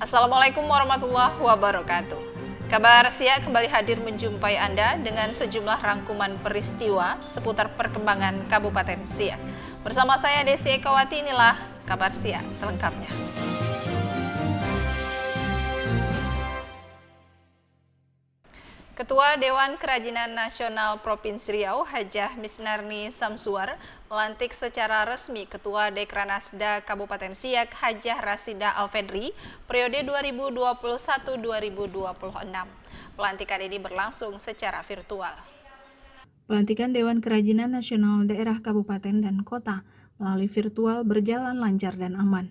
Assalamualaikum warahmatullahi wabarakatuh. Kabar Siak kembali hadir menjumpai Anda dengan sejumlah rangkuman peristiwa seputar perkembangan Kabupaten Siak. Bersama saya Desi Ekawati, inilah Kabar Siak selengkapnya. Ketua Dewan Kerajinan Nasional Provinsi Riau, Hajah Misnarni Samsuar, melantik secara resmi Ketua Dekranasda Kabupaten Siak, Hajah Rasida Alfedri, periode 2021-2026. Pelantikan ini berlangsung secara virtual. Pelantikan Dewan Kerajinan Nasional Daerah Kabupaten dan Kota melalui virtual berjalan lancar dan aman.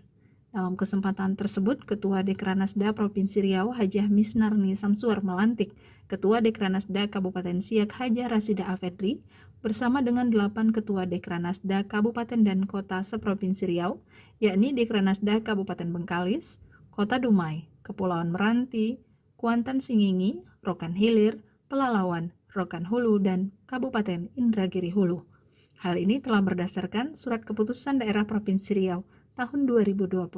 Dalam kesempatan tersebut, Ketua Dekranasda Provinsi Riau, Hajah Misnarni Samsuar melantik Ketua Dekranasda Kabupaten Siak, Hajah Rasida Alfedri, bersama dengan 8 Ketua Dekranasda Kabupaten dan Kota seprovinsi Riau, yakni Dekranasda Kabupaten Bengkalis, Kota Dumai, Kepulauan Meranti, Kuantan Singingi, Rokan Hilir, Pelalawan, Rokan Hulu, dan Kabupaten Indragiri Hulu. Hal ini telah berdasarkan Surat Keputusan Daerah Provinsi Riau tahun 2021.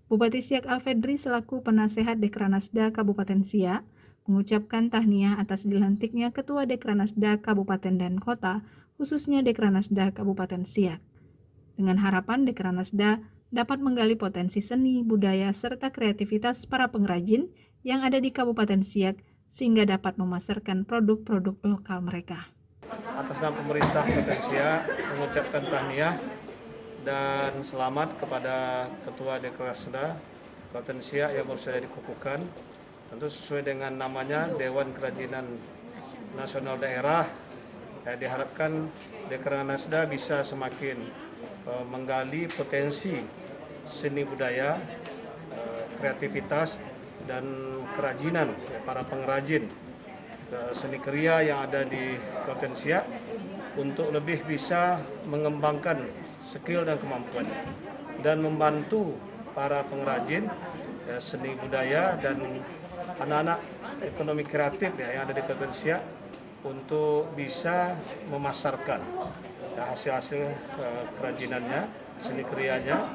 Bupati Siak Alfedri selaku penasehat Dekranasda Kabupaten Siak mengucapkan tahniah atas dilantiknya Ketua Dekranasda Kabupaten dan Kota, khususnya Dekranasda Kabupaten Siak. Dengan harapan Dekranasda dapat menggali potensi seni, budaya, serta kreativitas para pengrajin yang ada di Kabupaten Siak sehingga dapat memasarkan produk-produk lokal mereka. Atas nama pemerintah Kabupaten Siak mengucapkan tahniah dan selamat kepada Ketua Dekranasda Kabupaten Siak yang baru saja dikukuhkan. Tentu sesuai dengan namanya Dewan Kerajinan Nasional Daerah, diharapkan Dekranasda bisa semakin menggali potensi seni budaya, kreativitas dan kerajinan para pengrajin seni kriya yang ada di Kabupaten Siak untuk lebih bisa mengembangkan skill dan kemampuannya dan membantu para pengrajin seni budaya dan anak-anak ekonomi kreatif yang ada di Kabupaten Siak untuk bisa memasarkan hasil-hasil kerajinannya, seni krianya,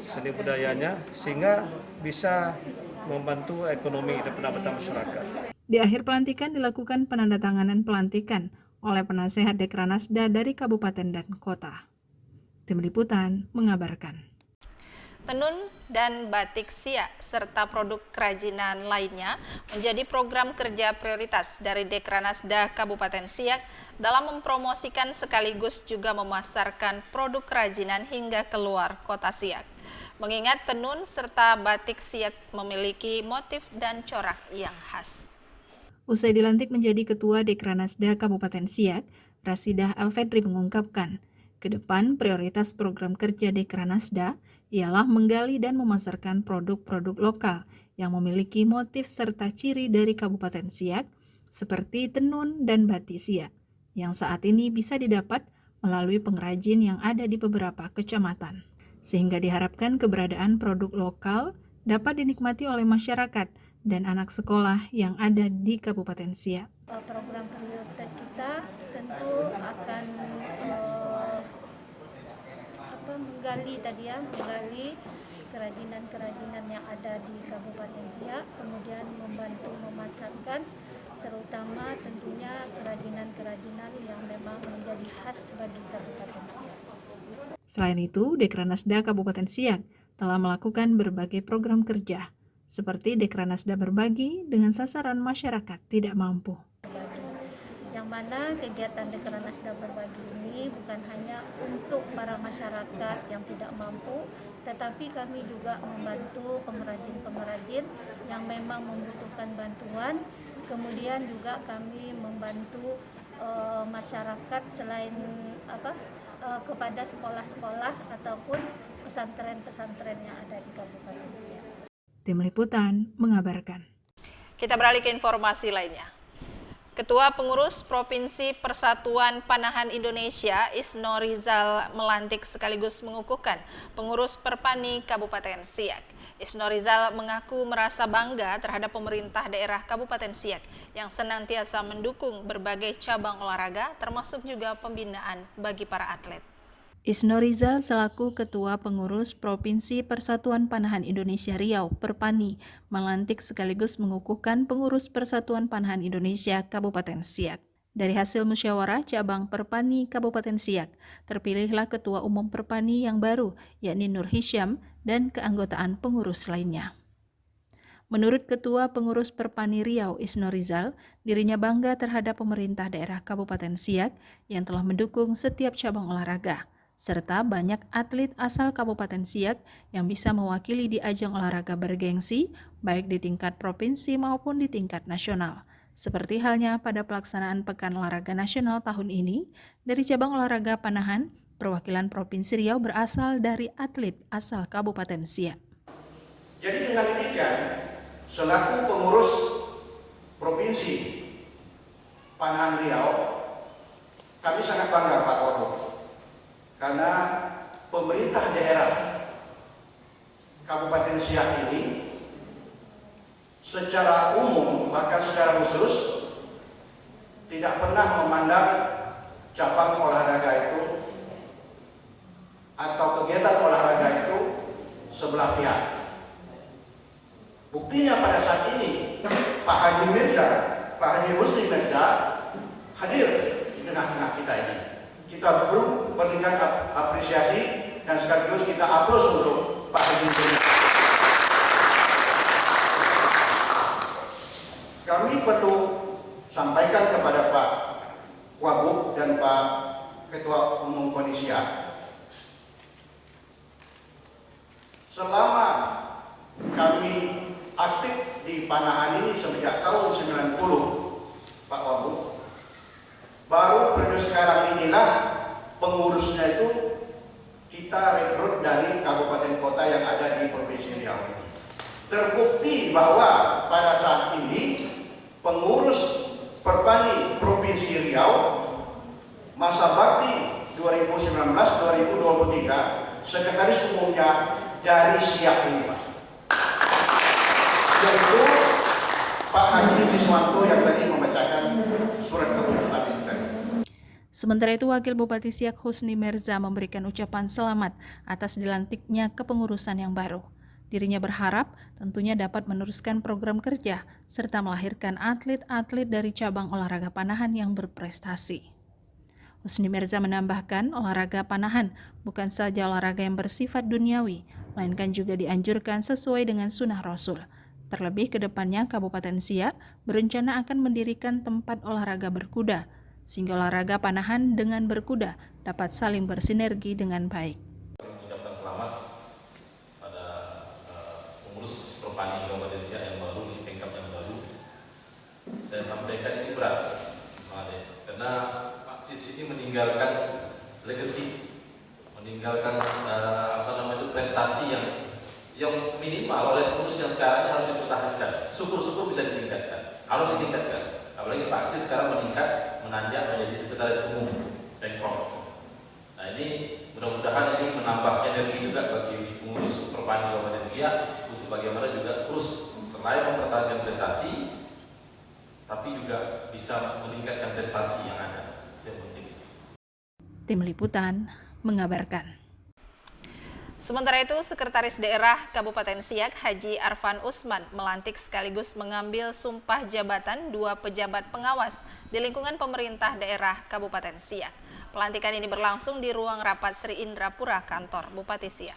seni budayanya, sehingga bisa membantu ekonomi dan pendapatan masyarakat. Di akhir pelantikan dilakukan penandatanganan pelantikan oleh penasehat Dekranasda dari kabupaten dan kota. Tim Liputan mengabarkan. Tenun dan batik Siak serta produk kerajinan lainnya menjadi program kerja prioritas dari Dekranasda Kabupaten Siak dalam mempromosikan sekaligus juga memasarkan produk kerajinan hingga keluar kota Siak. Mengingat tenun serta batik Siak memiliki motif dan corak yang khas. Usai dilantik menjadi Ketua Dekranasda Kabupaten Siak, Rasidah Alfedri mengungkapkan, ke depan prioritas program kerja Dekranasda ialah menggali dan memasarkan produk-produk lokal yang memiliki motif serta ciri dari Kabupaten Siak, seperti tenun dan batik Siak, yang saat ini bisa didapat melalui pengrajin yang ada di beberapa kecamatan. Sehingga diharapkan keberadaan produk lokal dapat dinikmati oleh masyarakat dan anak sekolah yang ada di Kabupaten Siak. Program prioritas kita tentu akan menggali kerajinan-kerajinan yang ada di Kabupaten Siak, kemudian membantu memasarkan terutama tentunya kerajinan-kerajinan yang memang menjadi khas bagi Kabupaten Siak. Selain itu, Dekranasda Kabupaten Siak telah melakukan berbagai program kerja, seperti Dekranasda Berbagi dengan sasaran masyarakat tidak mampu. Yang mana kegiatan Dekranasda Berbagi ini bukan hanya untuk para masyarakat yang tidak mampu, tetapi kami juga membantu pengrajin-pengrajin yang memang membutuhkan bantuan. Kemudian juga kami membantu masyarakat selain kepada sekolah-sekolah ataupun pesantren-pesantren yang ada di Kabupaten Siak. Tim Liputan mengabarkan. Kita beralih ke informasi lainnya. Ketua Pengurus Provinsi Persatuan Panahan Indonesia, Isno Rizal, melantik sekaligus mengukuhkan pengurus Perpani Kabupaten Siak. Isno Rizal mengaku merasa bangga terhadap pemerintah daerah Kabupaten Siak yang senantiasa mendukung berbagai cabang olahraga termasuk juga pembinaan bagi para atlet. Isno Rizal selaku Ketua Pengurus Provinsi Persatuan Panahan Indonesia Riau (Perpani) melantik sekaligus mengukuhkan Pengurus Persatuan Panahan Indonesia Kabupaten Siak. Dari hasil musyawarah cabang Perpani Kabupaten Siak, terpilihlah Ketua Umum Perpani yang baru, yakni Nur Hisyam, dan keanggotaan pengurus lainnya. Menurut Ketua Pengurus Perpani Riau Isno Rizal, dirinya bangga terhadap pemerintah daerah Kabupaten Siak yang telah mendukung setiap cabang olahraga, serta banyak atlet asal Kabupaten Siak yang bisa mewakili di ajang olahraga bergengsi, baik di tingkat provinsi maupun di tingkat nasional. Seperti halnya pada pelaksanaan Pekan Olahraga Nasional tahun ini, dari cabang olahraga panahan, perwakilan Provinsi Riau berasal dari atlet asal Kabupaten Siak. Jadi dengan demikian, selaku pengurus Provinsi Panahan Riau, kami sangat bangga Pak Wagub, karena pemerintah daerah Kabupaten Siak ini secara umum bahkan secara khusus tidak pernah memandang cabang olahraga itu atau kegiatan olahraga itu sebelah pihak. Buktinya pada saat ini Pak Haji Muslim Mirza hadir di tengah-tengah kita ini. Kita belum berikan apresiasi dan sekaligus kita aplaus untuk Pak Haji Muslim. Kami perlu sampaikan kepada Pak Wagub dan Pak Ketua Umum Konisia, selama kami aktif di panahan ini sejak tahun 90, Pak Wagub, baru periode sekarang inilah pengurusnya itu kita rekrut dari kabupaten kota yang ada di Provinsi Riau. Terbukti bahwa pada saat ini pengurus Perpani Provinsi Riau masa bakti 2019-2023 sekretaris umumnya dari Siak ini, Pak, yaitu Pak Haji Siswanto yang tadi membacakan surat keputusan itu. Sementara itu, Wakil Bupati Siak Husni Mirza memberikan ucapan selamat atas dilantiknya kepengurusan yang baru. Dirinya berharap tentunya dapat meneruskan program kerja serta melahirkan atlet-atlet dari cabang olahraga panahan yang berprestasi. Husni Mirza menambahkan, olahraga panahan bukan saja olahraga yang bersifat duniawi, melainkan juga dianjurkan sesuai dengan sunnah Rasul. Terlebih ke depannya Kabupaten Siak berencana akan mendirikan tempat olahraga berkuda, sehingga olahraga panahan dengan berkuda dapat saling bersinergi dengan baik. Mengucapkan selamat pada pengurus Perpani Kabupaten Siak yang baru di tingkat yang baru. Saya sampaikan ini berat, karena Pak Sis ini meninggalkan legacy, meninggalkan prestasi yang minimal oleh pengurus yang sekarang harus dipertahankan. Syukur-syukur bisa ditingkatkan, harus ditingkatkan. Apalagi Pak Sis sekarang menanjak menjadi sekretaris umum Pemprov. Nah, ini mudah-mudahan ini menambah energi juga bagi pengurus Perpani Kabupaten Siak untuk bagaimana juga terus selain mempertahankan prestasi, tapi juga bisa meningkatkan prestasi yang ada. Yang penting. Tim Liputan mengabarkan. Sementara itu, Sekretaris Daerah Kabupaten Siak Haji Arfan Usman melantik sekaligus mengambil sumpah jabatan 2 pejabat pengawas di lingkungan pemerintah daerah Kabupaten Siak. Pelantikan ini berlangsung di ruang rapat Sri Indrapura, kantor Bupati Siak.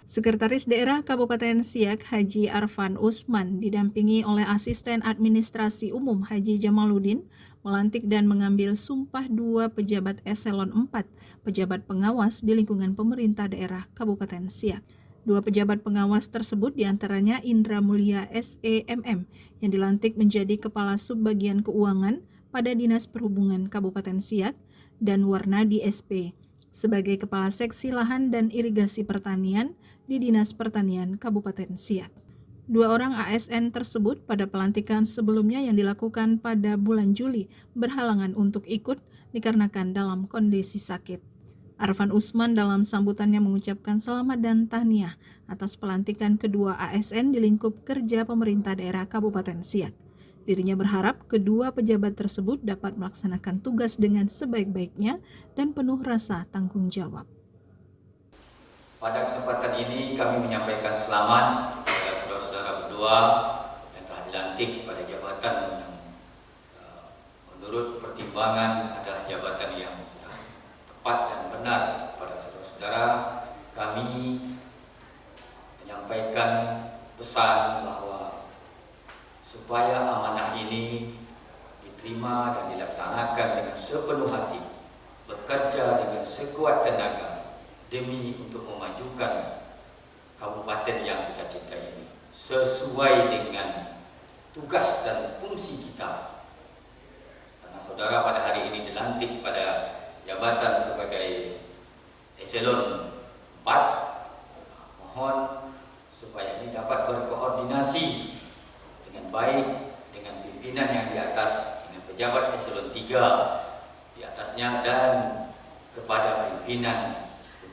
Sekretaris Daerah Kabupaten Siak Haji Arfan Usman didampingi oleh Asisten Administrasi Umum Haji Jamaluddin melantik dan mengambil sumpah 2 pejabat eselon 4 pejabat pengawas di lingkungan pemerintah daerah Kabupaten Siak. 2 pejabat pengawas tersebut diantaranya Indra Mulia SEMM yang dilantik menjadi Kepala Subbagian Keuangan pada Dinas Perhubungan Kabupaten Siak dan Warnadi SP sebagai Kepala Seksi Lahan dan Irigasi Pertanian di Dinas Pertanian Kabupaten Siak. 2 orang ASN tersebut pada pelantikan sebelumnya yang dilakukan pada bulan Juli berhalangan untuk ikut dikarenakan dalam kondisi sakit. Arfan Usman dalam sambutannya mengucapkan selamat dan tahniah atas pelantikan kedua ASN di lingkup kerja pemerintah daerah Kabupaten Siak. Dirinya berharap kedua pejabat tersebut dapat melaksanakan tugas dengan sebaik-baiknya dan penuh rasa tanggung jawab. Pada kesempatan ini kami menyampaikan selamat kepada saudara-saudara berdua yang telah dilantik pada jabatan yang menurut pertimbangan adalah jabatan yang sudah tepat dan benar. Pada saudara-saudara, kami menyampaikan pesan bahwa supaya amanah ini diterima dan dilaksanakan dengan sepenuh hati, bekerja dengan sekuat tenaga demi untuk memajukan kabupaten yang kita cintai ini sesuai dengan tugas dan fungsi kita. Karena saudara pada hari ini dilantik pada jabatan sebagai eselon 4, mohon supaya ini dapat berkoordinasi dengan baik dengan pimpinan yang di atas, dengan pejabat eselon 3 di atasnya, dan kepada pimpinan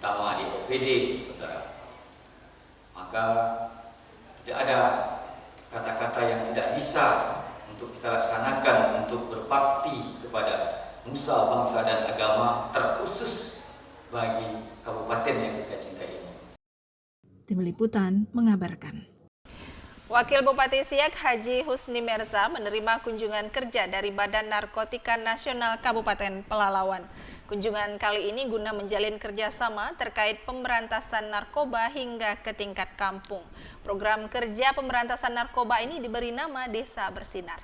utama di OPD, saudara. Maka tidak ada kata-kata yang tidak bisa untuk kita laksanakan untuk berbakti kepada nusa, bangsa, dan agama, terkhusus bagi kabupaten yang kita cintai ini. Tim Liputan mengabarkan. Wakil Bupati Siak Haji Husni Merza menerima kunjungan kerja dari Badan Narkotika Nasional Kabupaten Pelalawan. Kunjungan kali ini guna menjalin kerjasama terkait pemberantasan narkoba hingga ke tingkat kampung. Program kerja pemberantasan narkoba ini diberi nama Desa Bersinar.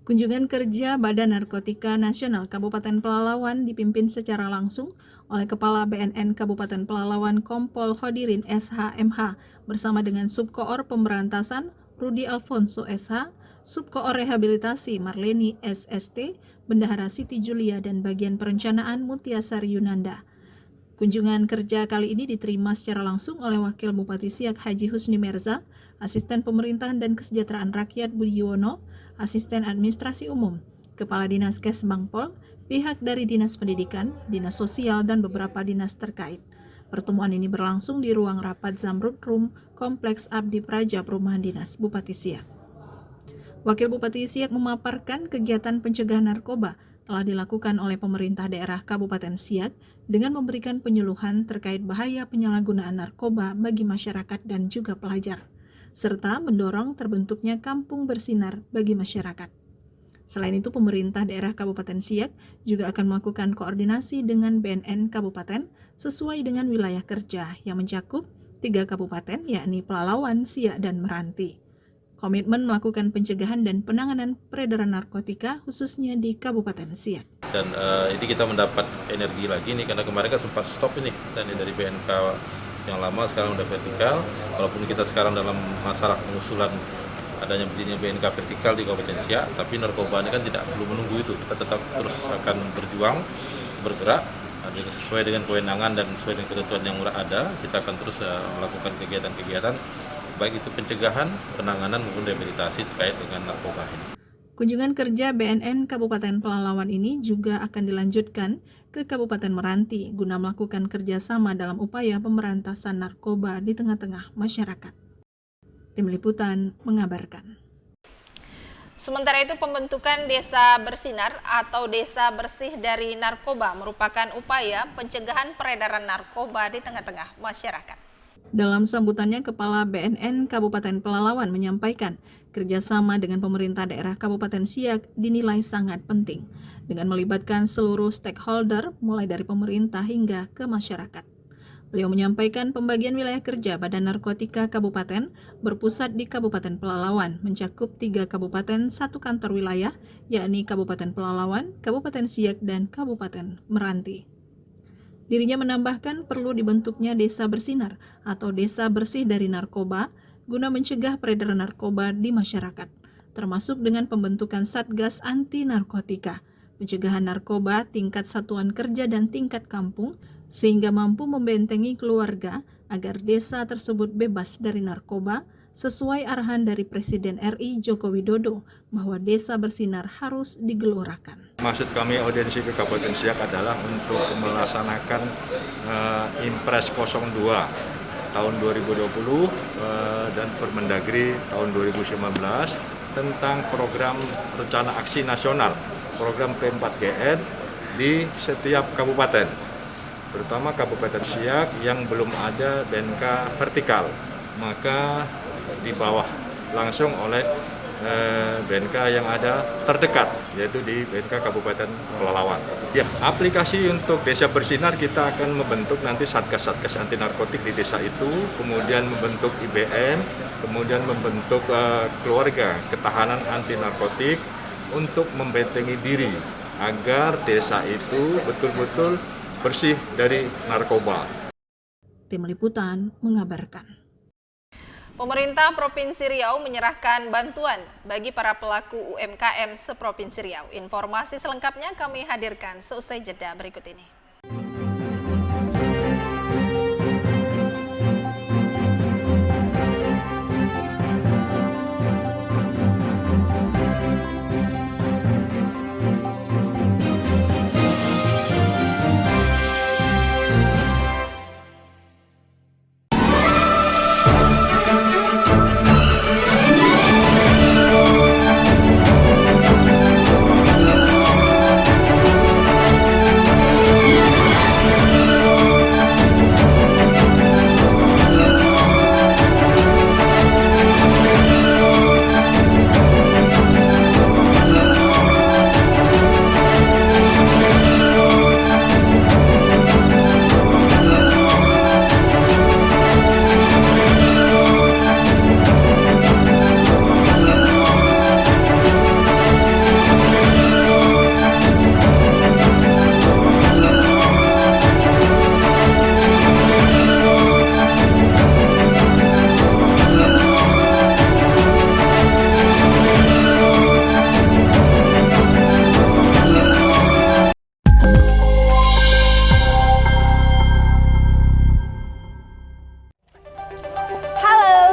Kunjungan kerja Badan Narkotika Nasional Kabupaten Pelalawan dipimpin secara langsung oleh Kepala BNN Kabupaten Pelalawan Kompol Khodirin SH.MH bersama dengan Subkoor Pemberantasan Rudi Alfonso SH, Subkoor Rehabilitasi Marleni SST, Bendahara Siti Julia, dan bagian perencanaan Mutiasar Yunanda. Kunjungan kerja kali ini diterima secara langsung oleh Wakil Bupati Siak Haji Husni Merza, Asisten Pemerintahan dan Kesejahteraan Rakyat Budi Yuwono, Asisten Administrasi Umum, Kepala Dinas Kesbangpol, pihak dari Dinas Pendidikan, Dinas Sosial, dan beberapa dinas terkait. Pertemuan ini berlangsung di ruang rapat Zamrud Room, Kompleks Abdi Praja Perumahan Dinas Bupati Siak. Wakil Bupati Siak memaparkan kegiatan pencegahan narkoba telah dilakukan oleh pemerintah daerah Kabupaten Siak dengan memberikan penyuluhan terkait bahaya penyalahgunaan narkoba bagi masyarakat dan juga pelajar, serta mendorong terbentuknya kampung bersinar bagi masyarakat. Selain itu, pemerintah daerah Kabupaten Siak juga akan melakukan koordinasi dengan BNN Kabupaten sesuai dengan wilayah kerja yang mencakup 3 kabupaten yakni Pelalawan, Siak, dan Meranti. Komitmen melakukan pencegahan dan penanganan peredaran narkotika khususnya di Kabupaten Siak. Dan ini kita mendapat energi lagi nih karena kemarin kan sempat stop ini, dan dari BNK yang lama sekarang udah vertikal. Walaupun kita sekarang dalam masalah pengusulan adanya berdirinya BNK vertikal di Kabupaten Siak, tapi narkoba ini kan tidak perlu menunggu itu. Kita tetap terus akan berjuang, bergerak sesuai dengan kewenangan dan sesuai dengan ketentuan yang ada. Kita akan terus melakukan kegiatan-kegiatan baik itu pencegahan, penanganan maupun rehabilitasi terkait dengan narkoba ini. Kunjungan kerja BNN Kabupaten Pelalawan ini juga akan dilanjutkan ke Kabupaten Meranti guna melakukan kerjasama dalam upaya pemberantasan narkoba di tengah-tengah masyarakat. Tim Liputan mengabarkan. Sementara itu, pembentukan Desa Bersinar atau Desa Bersih dari Narkoba merupakan upaya pencegahan peredaran narkoba di tengah-tengah masyarakat. Dalam sambutannya, Kepala BNN Kabupaten Pelalawan menyampaikan kerjasama dengan pemerintah daerah Kabupaten Siak dinilai sangat penting dengan melibatkan seluruh stakeholder mulai dari pemerintah hingga ke masyarakat. Beliau menyampaikan pembagian wilayah kerja Badan Narkotika Kabupaten berpusat di Kabupaten Pelalawan, mencakup 3 kabupaten, 1 kantor wilayah, yakni Kabupaten Pelalawan, Kabupaten Siak, dan Kabupaten Meranti. Dirinya menambahkan perlu dibentuknya Desa Bersinar atau Desa Bersih dari Narkoba guna mencegah peredaran narkoba di masyarakat, termasuk dengan pembentukan Satgas Anti Narkotika, pencegahan narkoba tingkat satuan kerja dan tingkat kampung, sehingga mampu membentengi keluarga agar desa tersebut bebas dari narkoba, sesuai arahan dari Presiden RI Joko Widodo bahwa Desa Bersinar harus digelorakan. Maksud kami audiensi ke Kabupaten Siak adalah untuk melaksanakan Impres 02 tahun 2020 dan Permendagri tahun 2019 tentang program rencana aksi nasional, program P4GN di setiap kabupaten. terutama Kabupaten Siak yang belum ada BNK vertikal, maka di bawah langsung oleh BNK yang ada terdekat, yaitu di BNK Kabupaten Pelalawan. Ya, aplikasi untuk Desa Bersinar kita akan membentuk nanti satgas-satgas anti narkotik di desa itu, kemudian membentuk IBN, kemudian membentuk keluarga ketahanan anti narkotik untuk membentengi diri agar desa itu betul-betul bersih dari narkoba. Tim Liputan mengabarkan. Pemerintah Provinsi Riau menyerahkan bantuan bagi para pelaku UMKM seprovinsi Riau. Informasi selengkapnya kami hadirkan seusai jeda berikut ini.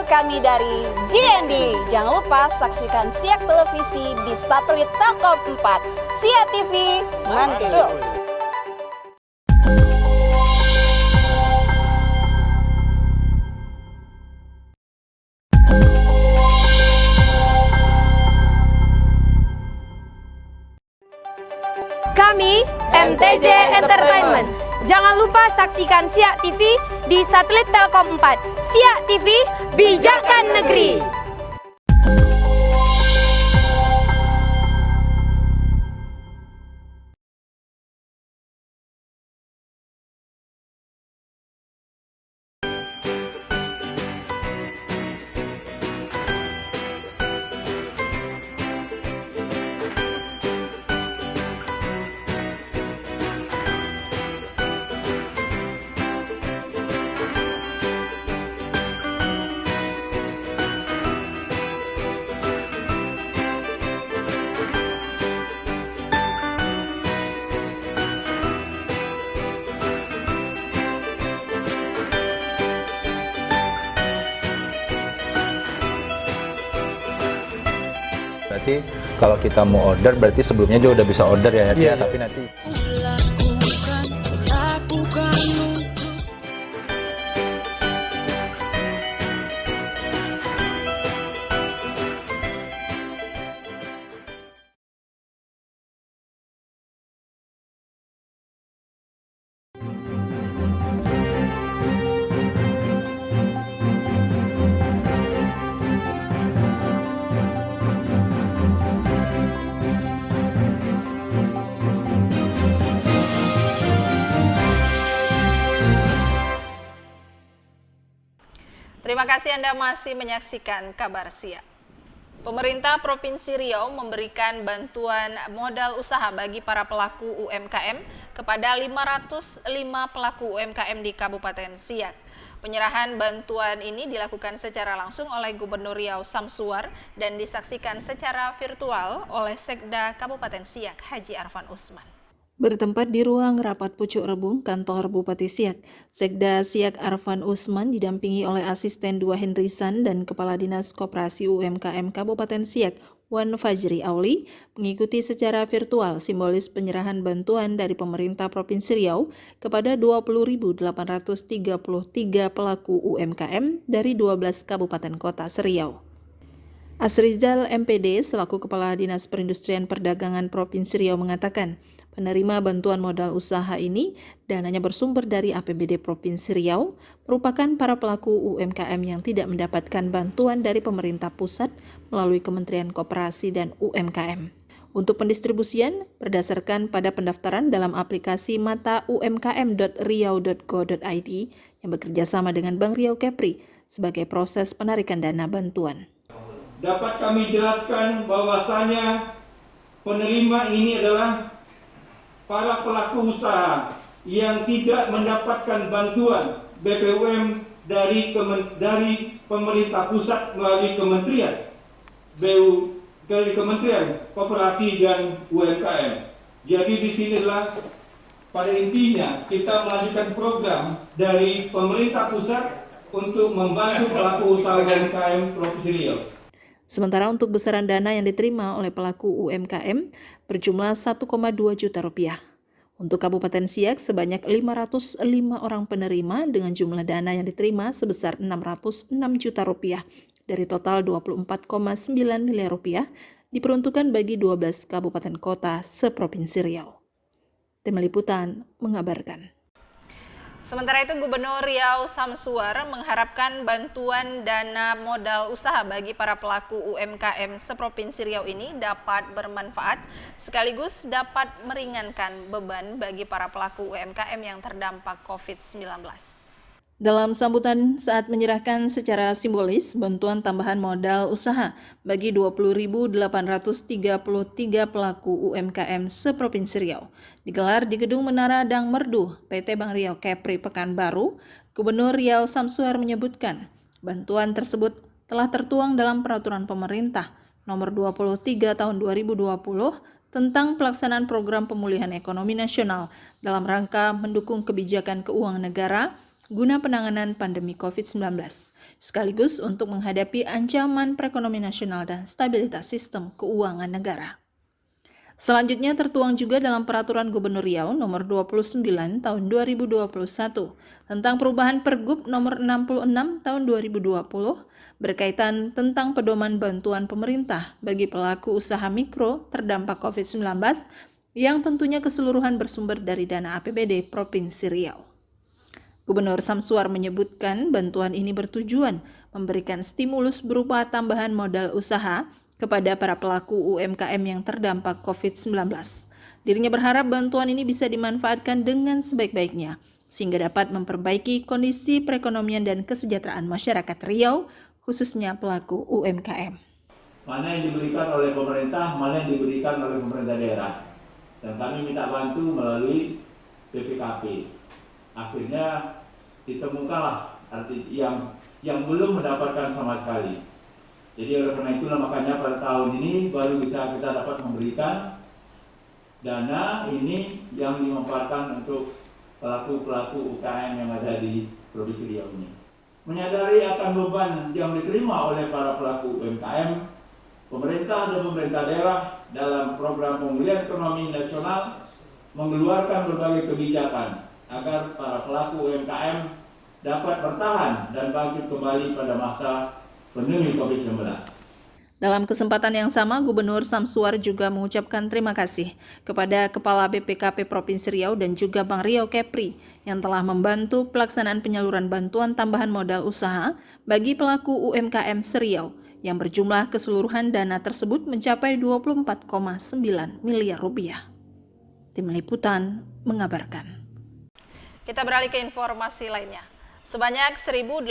Kami dari JND. Jangan lupa saksikan Siak Televisi di satelit Telkom 4. Siak TV, mantul. Kami MTJ Entertainment. Jangan lupa saksikan Siak TV di satelit Telkom 4. Siak TV, bijakkan negeri. Berarti kalau kita mau order berarti sebelumnya juga udah bisa order ya, tapi nanti Terima kasih Anda masih menyaksikan Kabar Siak. Pemerintah Provinsi Riau memberikan bantuan modal usaha bagi para pelaku UMKM kepada 505 pelaku UMKM di Kabupaten Siak. Penyerahan bantuan ini dilakukan secara langsung oleh Gubernur Riau Samsuar dan disaksikan secara virtual oleh Sekda Kabupaten Siak Haji Arfan Usman. Bertempat di ruang rapat Pucuk Rebung, kantor Bupati Siak, Sekda Siak Arfan Usman didampingi oleh Asisten 2 Henrisan dan Kepala Dinas Koperasi UMKM Kabupaten Siak, Wan Fajri Auli, mengikuti secara virtual simbolis penyerahan bantuan dari pemerintah Provinsi Riau kepada 20.833 pelaku UMKM dari 12 kabupaten kota se-Riau. Asrizal MPD selaku Kepala Dinas Perindustrian Perdagangan Provinsi Riau mengatakan, Penerima bantuan modal usaha ini dananya bersumber dari APBD Provinsi Riau, merupakan para pelaku UMKM yang tidak mendapatkan bantuan dari pemerintah pusat melalui Kementerian Koperasi dan UMKM. Untuk pendistribusian, berdasarkan pada pendaftaran dalam aplikasi mataumkm.riau.go.id yang bekerja sama dengan Bank Riau Kepri sebagai proses penarikan dana bantuan. Dapat kami jelaskan bahwasanya penerima ini adalah para pelaku usaha yang tidak mendapatkan bantuan BPUM dari pemerintah pusat melalui Kementerian Koperasi dan UMKM. Jadi disinilah pada intinya kita melanjutkan program dari pemerintah pusat untuk membantu pelaku usaha UMKM Provinsi Riau. Sementara untuk besaran dana yang diterima oleh pelaku UMKM berjumlah 1,2 juta rupiah. Untuk Kabupaten Siak sebanyak 505 orang penerima dengan jumlah dana yang diterima sebesar 606 juta rupiah dari total 24,9 miliar rupiah diperuntukkan bagi 12 kabupaten kota seprovinsi Riau. Tim Liputan mengabarkan. Sementara itu, Gubernur Riau Samsuar mengharapkan bantuan dana modal usaha bagi para pelaku UMKM seprovinsi Riau ini dapat bermanfaat sekaligus dapat meringankan beban bagi para pelaku UMKM yang terdampak COVID-19. Dalam sambutan saat menyerahkan secara simbolis bantuan tambahan modal usaha bagi 20.833 pelaku UMKM seprovinsi Riau digelar di Gedung Menara Dang Merdu PT Bank Riau Kepri Pekanbaru, Gubernur Riau Samsuar menyebutkan bantuan tersebut telah tertuang dalam Peraturan Pemerintah Nomor 23 Tahun 2020 tentang pelaksanaan program pemulihan ekonomi nasional dalam rangka mendukung kebijakan keuangan negara guna penanganan pandemi COVID-19, sekaligus untuk menghadapi ancaman perekonomian nasional dan stabilitas sistem keuangan negara. Selanjutnya tertuang juga dalam Peraturan Gubernur Riau Nomor 29 Tahun 2021 tentang perubahan Pergub Nomor 66 Tahun 2020 berkaitan tentang pedoman bantuan pemerintah bagi pelaku usaha mikro terdampak COVID-19 yang tentunya keseluruhan bersumber dari dana APBD Provinsi Riau. Gubernur Samsuar menyebutkan bantuan ini bertujuan memberikan stimulus berupa tambahan modal usaha kepada para pelaku UMKM yang terdampak COVID-19. Dirinya berharap bantuan ini bisa dimanfaatkan dengan sebaik-baiknya, sehingga dapat memperbaiki kondisi perekonomian dan kesejahteraan masyarakat Riau, khususnya pelaku UMKM. Mana yang diberikan oleh pemerintah, mana yang diberikan oleh pemerintah daerah. Dan kami minta bantu melalui BPKP. Akhirnya ditemukanlah arti yang belum mendapatkan sama sekali. Jadi oleh karena itulah makanya pada tahun ini baru bisa kita dapat memberikan dana ini yang dimanfaatkan untuk pelaku-pelaku UKM yang ada di Provinsi Riau ini. Menyadari akan beban yang diterima oleh para pelaku UMKM, pemerintah dan pemerintah daerah dalam program pemulihan ekonomi nasional mengeluarkan berbagai kebijakan agar para pelaku UMKM dapat bertahan dan bangkit kembali pada masa pandemi COVID-19. Dalam kesempatan yang sama, Gubernur Samsuar juga mengucapkan terima kasih kepada Kepala BPKP Provinsi Riau dan juga Bank Riau Kepri yang telah membantu pelaksanaan penyaluran bantuan tambahan modal usaha bagi pelaku UMKM se-Riau yang berjumlah keseluruhan dana tersebut mencapai 24,9 miliar rupiah. Tim Liputan mengabarkan. Kita beralih ke informasi lainnya. Sebanyak 1.851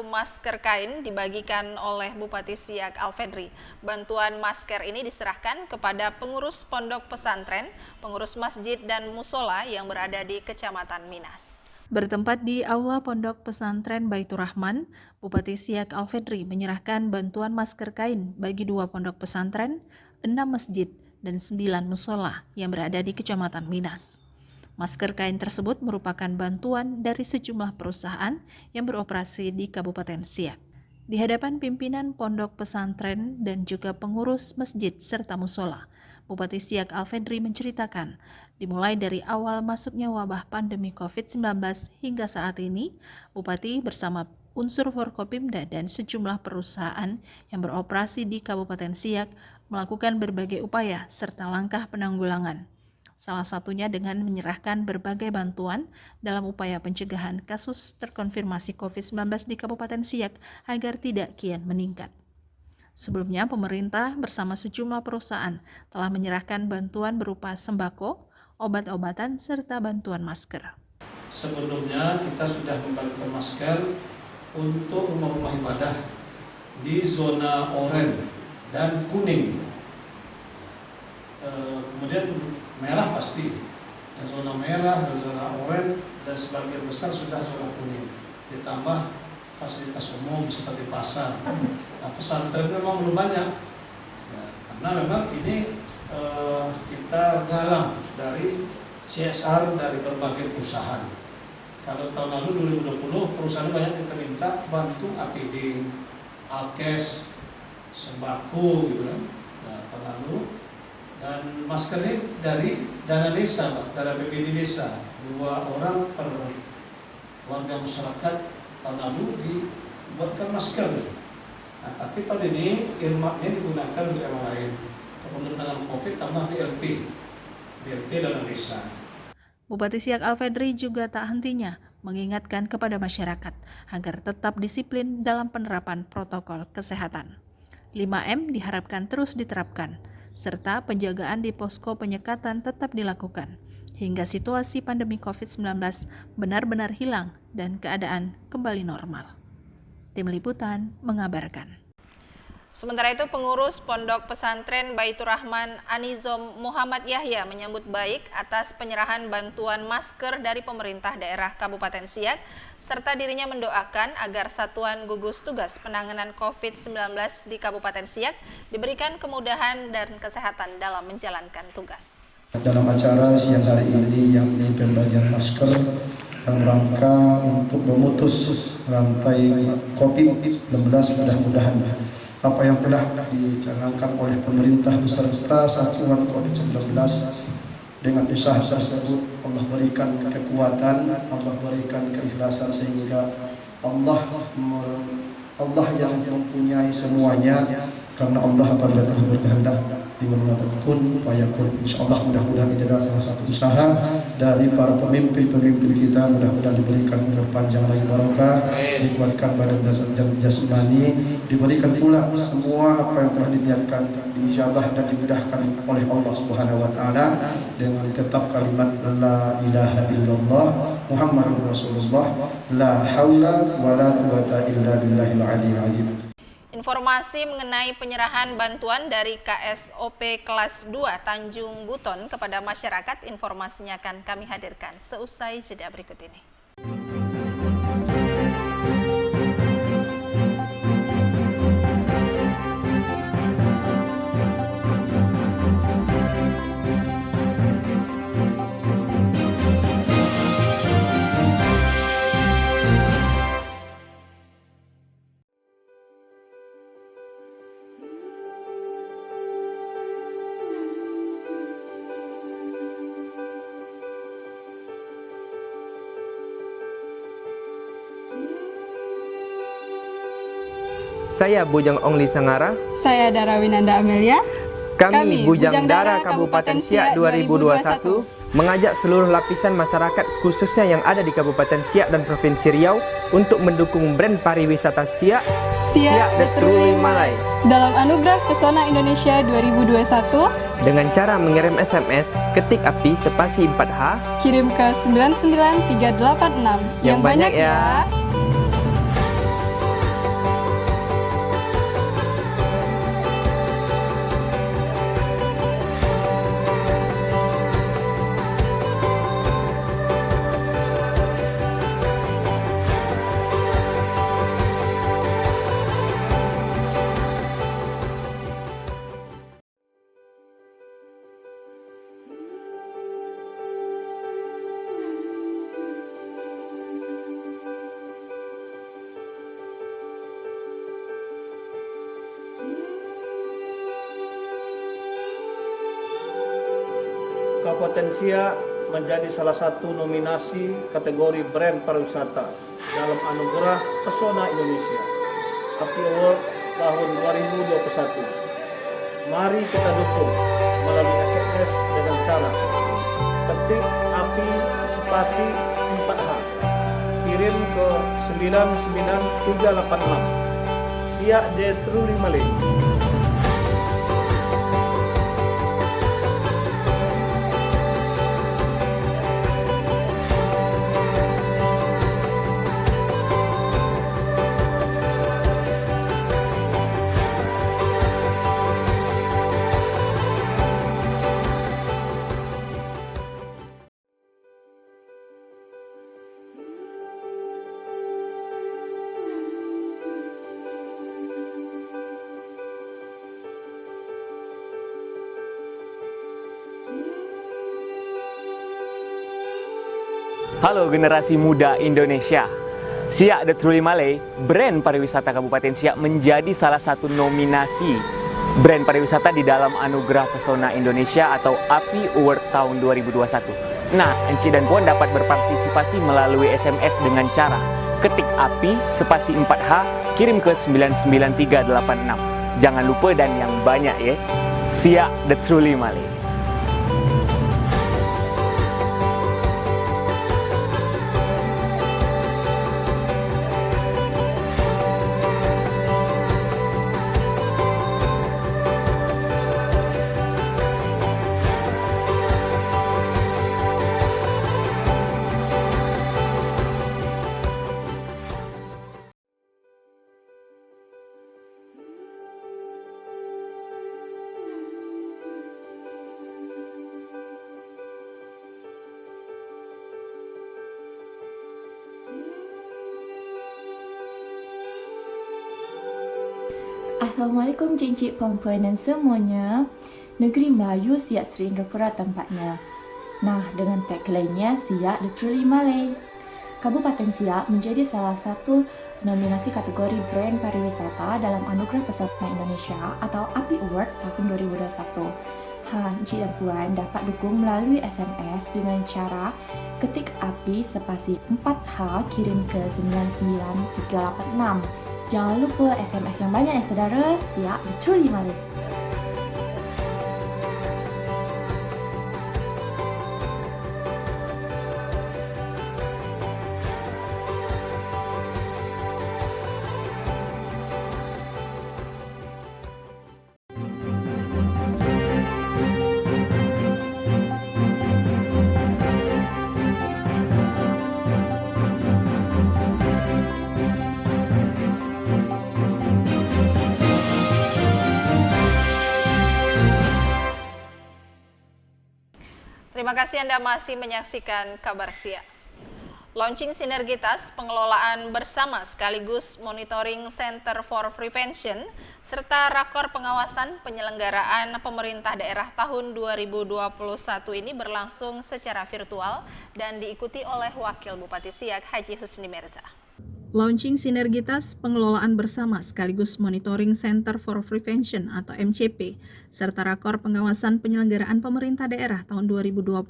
masker kain dibagikan oleh Bupati Siak Alfedri. Bantuan masker ini diserahkan kepada pengurus pondok pesantren, pengurus masjid dan musola yang berada di Kecamatan Minas. Bertempat di Aula Pondok Pesantren Baitur Rahman, Bupati Siak Alfedri menyerahkan bantuan masker kain bagi 2 pondok pesantren, 6 masjid, dan 9 musola yang berada di Kecamatan Minas. Masker kain tersebut merupakan bantuan dari sejumlah perusahaan yang beroperasi di Kabupaten Siak. Di hadapan pimpinan pondok pesantren dan juga pengurus masjid serta musola, Bupati Siak Alfedri menceritakan, dimulai dari awal masuknya wabah pandemi COVID-19 hingga saat ini, Bupati bersama unsur Forkopimda dan sejumlah perusahaan yang beroperasi di Kabupaten Siak melakukan berbagai upaya serta langkah penanggulangan. Salah satunya dengan menyerahkan berbagai bantuan dalam upaya pencegahan kasus terkonfirmasi COVID-19 di Kabupaten Siak agar tidak kian meningkat. Sebelumnya, pemerintah bersama sejumlah perusahaan telah menyerahkan bantuan berupa sembako, obat-obatan, serta bantuan masker. Sebelumnya kita sudah membagikan masker untuk rumah-rumah ibadah di zona oranye dan kuning. Kemudian merah pasti, dan zona merah, dan zona oranye, dan sebagian besar sudah zona kuning. Ditambah fasilitas umum seperti pasar. Nah, pesantren memang belum banyak, ya, karena memang ini kita galang dari CSR dari berbagai perusahaan. Kalau tahun lalu 2020 perusahaan banyak kita minta bantu APD, alkes, sembako gitu kan. Nah, tahun lalu dan masker ini dari dana desa, Pak, dari APBD desa, 2 orang per warga masyarakat tahun lalu dibuatkan masker. Nah, tapi tahun ini irmaknya digunakan untuk yang lain. Untuk penanganan COVID tambah BLT dana desa. Bupati Siak Alfedri juga tak hentinya mengingatkan kepada masyarakat agar tetap disiplin dalam penerapan protokol kesehatan. 5M diharapkan terus diterapkan, serta penjagaan di posko penyekatan tetap dilakukan, hingga situasi pandemi COVID-19 benar-benar hilang dan keadaan kembali normal. Tim Liputan mengabarkan. Sementara itu, pengurus Pondok Pesantren Baitur Rahman Anizom Muhammad Yahya menyambut baik atas penyerahan bantuan masker dari pemerintah daerah Kabupaten Siak, serta dirinya mendoakan agar Satuan Gugus Tugas Penanganan COVID-19 di Kabupaten Siak diberikan kemudahan dan kesehatan dalam menjalankan tugas. Dalam acara siang hari ini yang di pembagian masker dalam rangka untuk memutus rantai COVID-19, mudah-mudahan apa yang telah dicanangkan oleh pemerintah beserta Satuan COVID-19 dengan usaha tersebut, Allah berikan kekuatan, Allah berikan keikhlasan sehingga Allah yang mempunyai semuanya, karena Allah apabila telah berkehendak tinggal mengatakan kun fayakun. Insyaallah mudah-mudahan ini adalah salah satu usaha dari para pemimpin kita, mudah-mudahan diberikan kepanjang lagi barokah, dikuatkan badan dan jasmani, diberikan pula semua apa yang telah diniatkan diijabah dan dimudahkan oleh Allah Subhanahu wa taala dengan tetap kalimat la ilaha illallah Muhammadur Rasulullah la haula wala quwata illa billahil aliyyil azim. Informasi mengenai penyerahan bantuan dari KSOP kelas 2 Tanjung Buton kepada masyarakat, informasinya akan kami hadirkan seusai jeda berikut ini. Saya Bujang Ongli Sangara. Saya Dara Winanda Amelia. Kami Bujang Dara Kabupaten Siak 2021 mengajak seluruh lapisan masyarakat khususnya yang ada di Kabupaten Siak dan Provinsi Riau untuk mendukung brand pariwisata Siak, Siak The Truly Malay, dalam Anugerah Pesona Indonesia 2021 dengan cara mengirim SMS ketik API spasi 4H kirim ke 99386. Yang banyak ya. Kabupaten Siak menjadi salah satu nominasi kategori brand pariwisata dalam anugerah Pesona Indonesia API Award tahun 2021. Mari kita dukung melalui SMS dengan cara ketik API spasi 4H, kirim ke 99386. Siak de Truly Malay. Halo generasi muda Indonesia. Siak The Truly Malay, brand pariwisata Kabupaten Siak, menjadi salah satu nominasi brand pariwisata di dalam Anugerah Pesona Indonesia atau API Award tahun 2021. Nah, Enci dan Puan dapat berpartisipasi melalui SMS dengan cara ketik API spasi 4H, kirim ke 99386. Jangan lupa dan yang banyak ya. Siak The Truly Malay. Assalamualaikum cincik puan-puan dan semuanya. Negeri Melayu Siak Seri Indrapura tempatnya. Nah, dengan tagline-nya Siak The Truly Malay. Kabupaten Siak menjadi salah satu nominasi kategori brand pariwisata dalam Anugerah Pesona Indonesia atau API Award tahun 2021. Encik dan puan dapat dukung melalui SMS dengan cara ketik API spasi 4H, kirim ke 99386. Jangan lupa SMS yang banyak ya saudara. Siak The Truly Malay. Terima kasih Anda masih menyaksikan Kabar Siak. Launching sinergitas pengelolaan bersama sekaligus monitoring Center for Prevention serta rakor pengawasan penyelenggaraan pemerintah daerah tahun 2021 ini berlangsung secara virtual dan diikuti oleh Wakil Bupati Siak Haji Husni Mirza. Launching sinergitas pengelolaan bersama sekaligus monitoring Center for Prevention atau MCP serta rakor pengawasan penyelenggaraan pemerintah daerah tahun 2021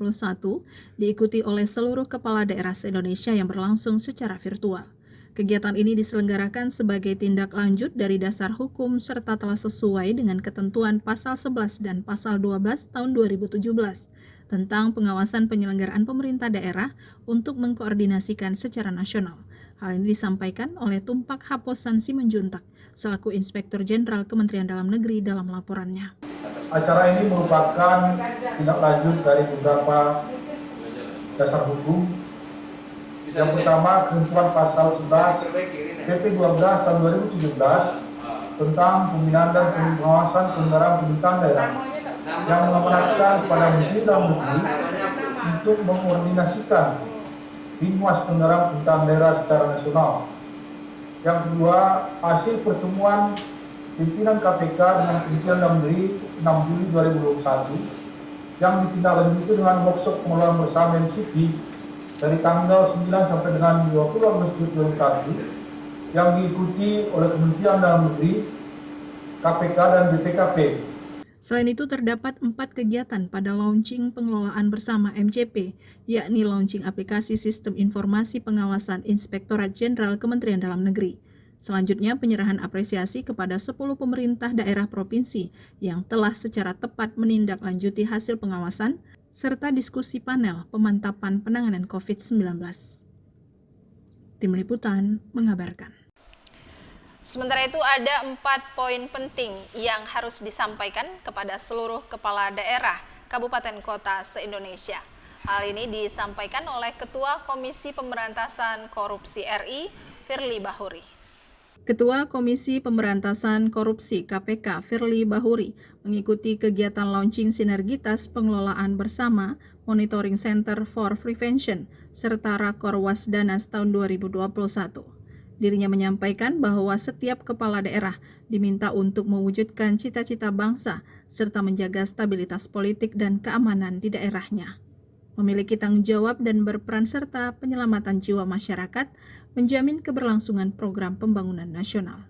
diikuti oleh seluruh kepala daerah se-Indonesia yang berlangsung secara virtual. Kegiatan ini diselenggarakan sebagai tindak lanjut dari dasar hukum serta telah sesuai dengan ketentuan pasal 11 dan pasal 12 tahun 2017 tentang pengawasan penyelenggaraan pemerintah daerah untuk mengkoordinasikan secara nasional. Hal ini disampaikan oleh Tumpak Haposan Simanjuntak selaku Inspektur Jenderal Kementerian Dalam Negeri dalam laporannya. Acara ini merupakan tindak lanjut dari beberapa dasar hukum. Yang pertama, ketentuan pasal 11 PP 12 tahun 2017 tentang pembinaan dan pengawasan penyelenggaraan pemerintahan daerah yang memerintahkan kepada Menteri Dalam Negeri untuk mengkoordinasikan Binwas Penyelenggaraan Pemerintahan Daerah secara nasional. Yang kedua, hasil pertemuan pimpinan KPK dengan Kementerian Dalam Negeri 6 Juli 2021 yang ditindaklanjuti dengan workshop pengelolaan bersama MCP dari tanggal 9 sampai dengan 20 Agustus 2021 yang diikuti oleh Kementerian Dalam Negeri, KPK dan BPKP. Selain itu terdapat 4 kegiatan pada launching pengelolaan bersama MCP, yakni launching aplikasi Sistem Informasi Pengawasan Inspektorat Jenderal Kementerian Dalam Negeri. Selanjutnya penyerahan apresiasi kepada 10 pemerintah daerah provinsi yang telah secara tepat menindaklanjuti hasil pengawasan, serta diskusi panel pemantapan penanganan COVID-19. Tim Liputan mengabarkan. Sementara itu ada 4 poin penting yang harus disampaikan kepada seluruh kepala daerah, kabupaten kota se-Indonesia. Hal ini disampaikan oleh Ketua Komisi Pemberantasan Korupsi RI, Firly Bahuri. Ketua Komisi Pemberantasan Korupsi KPK, Firly Bahuri, mengikuti kegiatan launching sinergitas pengelolaan bersama Monitoring Center for Prevention serta Rakor Wasdanas tahun 2021. Dirinya menyampaikan bahwa setiap kepala daerah diminta untuk mewujudkan cita-cita bangsa serta menjaga stabilitas politik dan keamanan di daerahnya. Memiliki tanggung jawab dan berperan serta penyelamatan jiwa masyarakat, menjamin keberlangsungan program pembangunan nasional.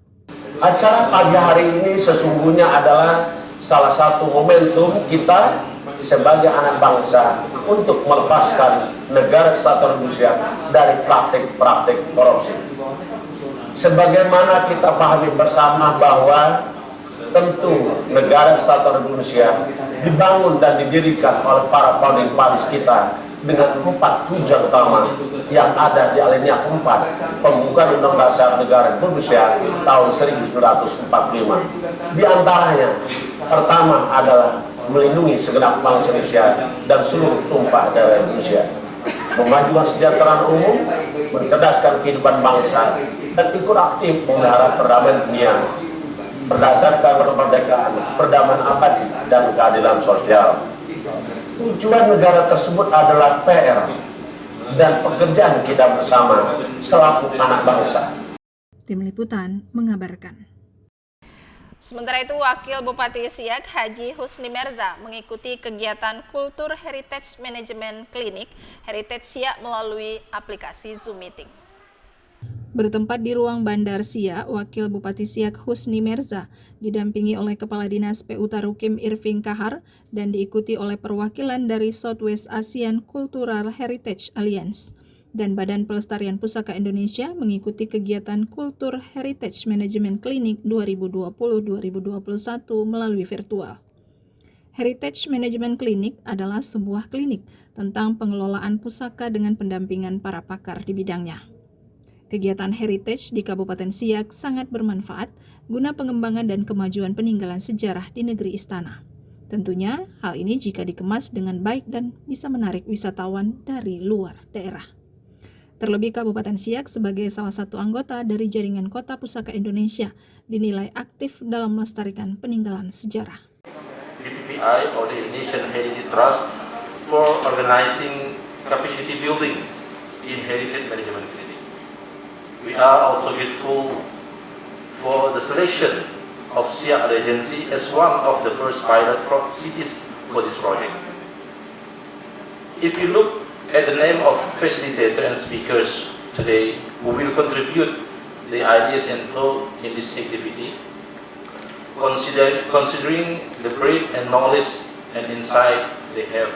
Acara pagi hari ini sesungguhnya adalah salah satu momentum kita sebagai anak bangsa untuk melepaskan negara kesatuan Indonesia dari praktik-praktik korupsi. Sebagaimana kita pahami bersama bahwa tentu negara kesatuan Indonesia dibangun dan didirikan oleh para founding fathers kita dengan 4 tujuan utama yang ada di alinea keempat pembukaan Undang Dasar Negara Indonesia tahun 1945. Di antaranya, pertama adalah melindungi segenap bangsa Indonesia dan seluruh tumpah darah Indonesia, memajukan kesejahteraan umum, mencerdaskan kehidupan bangsa, dan ikut aktif memelihara perdamaian dunia berdasarkan kemerdekaan, perdamaian abadi, dan keadilan sosial. Tujuan negara tersebut adalah PR dan pekerjaan kita bersama selaku anak bangsa. Tim Liputan mengabarkan. Sementara itu, Wakil Bupati Siak Haji Husni Merza mengikuti kegiatan Kultur Heritage Management Clinic Heritage Siak melalui aplikasi Zoom Meeting. Bertempat di ruang Bandar Siak, Wakil Bupati Siak Husni Merza didampingi oleh Kepala Dinas PU Tarukim Irving Kahar dan diikuti oleh perwakilan dari Southwest Asian Cultural Heritage Alliance dan Badan Pelestarian Pusaka Indonesia mengikuti kegiatan Kultur Heritage Management Clinic 2020-2021 melalui virtual. Heritage Management Clinic adalah sebuah klinik tentang pengelolaan pusaka dengan pendampingan para pakar di bidangnya. Kegiatan heritage di Kabupaten Siak sangat bermanfaat guna pengembangan dan kemajuan peninggalan sejarah di negeri istana. Tentunya hal ini jika dikemas dengan baik dan bisa menarik wisatawan dari luar daerah. Terlebih Kabupaten Siak sebagai salah satu anggota dari Jaringan Kota Pusaka Indonesia dinilai aktif dalam melestarikan peninggalan sejarah. DPPI or the Indonesian Heritage Trust for organizing capacity building in heritage management clinic. We are also grateful for the selection of Siak Regency as one of the first pilot cities for this project. If you look at the name of facilitator and speakers today who will contribute the ideas and thought in this activity, considering the breadth and knowledge and insight they have,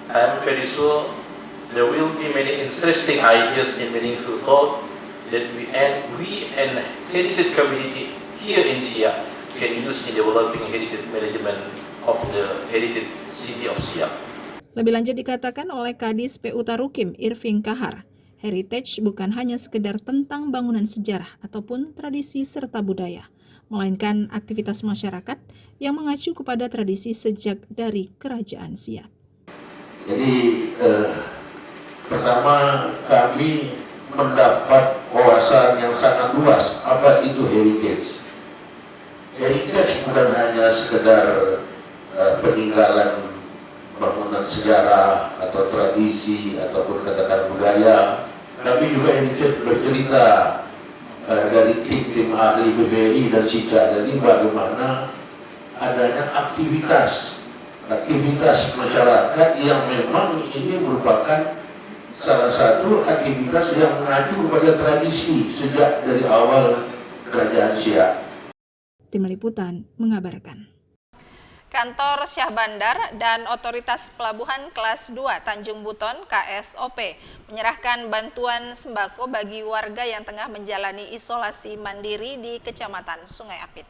I am very sure there will be many interesting ideas and meaningful thought that we and heritage community here in Siak can use in developing heritage management of the heritage city of Siak. Lebih lanjut dikatakan oleh Kadis PU Tarukim Irving Kahar, heritage bukan hanya sekedar tentang bangunan sejarah ataupun tradisi serta budaya, melainkan aktivitas masyarakat yang mengacu kepada tradisi sejak dari Kerajaan Siak. Jadi pertama kami mendapat wawasan yang sangat luas apa itu heritage. Heritage bukan hanya sekedar peninggalan bangunan sejarah atau tradisi ataupun katakan budaya, tapi juga heritage bercerita dari tim ahli BBI dan SIKA. Jadi bagaimana adanya aktivitas masyarakat yang memang ini merupakan salah satu aktivitas yang mengacu kepada tradisi sejak dari awal Kerajaan Siak. Tim Liputan mengabarkan. Kantor Syah Bandar dan Otoritas Pelabuhan Kelas 2 Tanjung Buton KSOP menyerahkan bantuan sembako bagi warga yang tengah menjalani isolasi mandiri di Kecamatan Sungai Apit.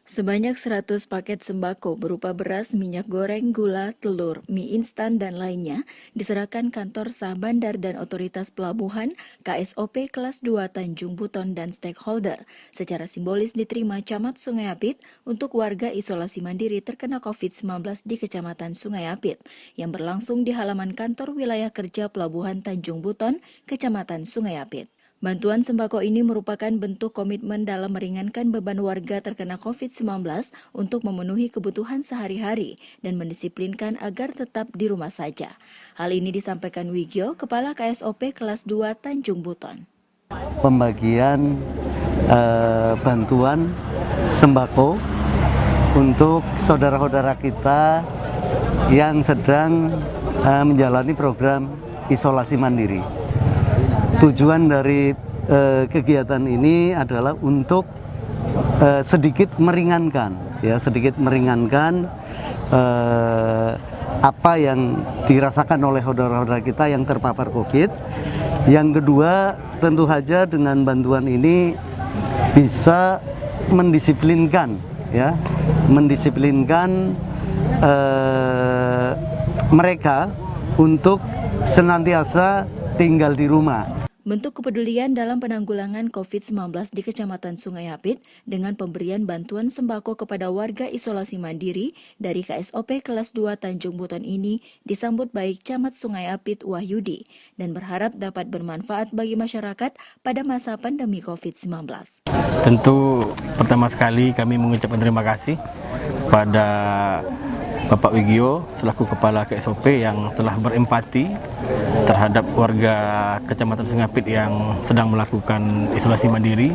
Sebanyak 100 paket sembako berupa beras, minyak goreng, gula, telur, mie instan, dan lainnya diserahkan Kantor Syah Bandar dan Otoritas Pelabuhan KSOP Kelas 2 Tanjung Buton dan stakeholder secara simbolis diterima Camat Sungai Apit untuk warga isolasi mandiri terkena COVID-19 di Kecamatan Sungai Apit yang berlangsung di halaman kantor wilayah kerja Pelabuhan Tanjung Buton, Kecamatan Sungai Apit. Bantuan sembako ini merupakan bentuk komitmen dalam meringankan beban warga terkena COVID-19 untuk memenuhi kebutuhan sehari-hari dan mendisiplinkan agar tetap di rumah saja. Hal ini disampaikan Wigyo, Kepala KSOP Kelas 2 Tanjung Buton. Pembagian bantuan sembako untuk saudara-saudara kita yang sedang menjalani program isolasi mandiri. Tujuan dari kegiatan ini adalah untuk sedikit meringankan apa yang dirasakan oleh saudara-saudara kita yang terpapar COVID. Yang kedua, tentu saja dengan bantuan ini bisa mendisiplinkan mereka untuk senantiasa tinggal di rumah. Bentuk kepedulian dalam penanggulangan COVID-19 di Kecamatan Sungai Apit dengan pemberian bantuan sembako kepada warga isolasi mandiri dari KSOP Kelas 2 Tanjung Buton ini disambut baik Camat Sungai Apit Wahyudi dan berharap dapat bermanfaat bagi masyarakat pada masa pandemi COVID-19. Tentu pertama sekali kami mengucapkan terima kasih pada Bapak Wigyo selaku Kepala KSOP yang telah berempati terhadap warga Kecamatan Sungai Apit yang sedang melakukan isolasi mandiri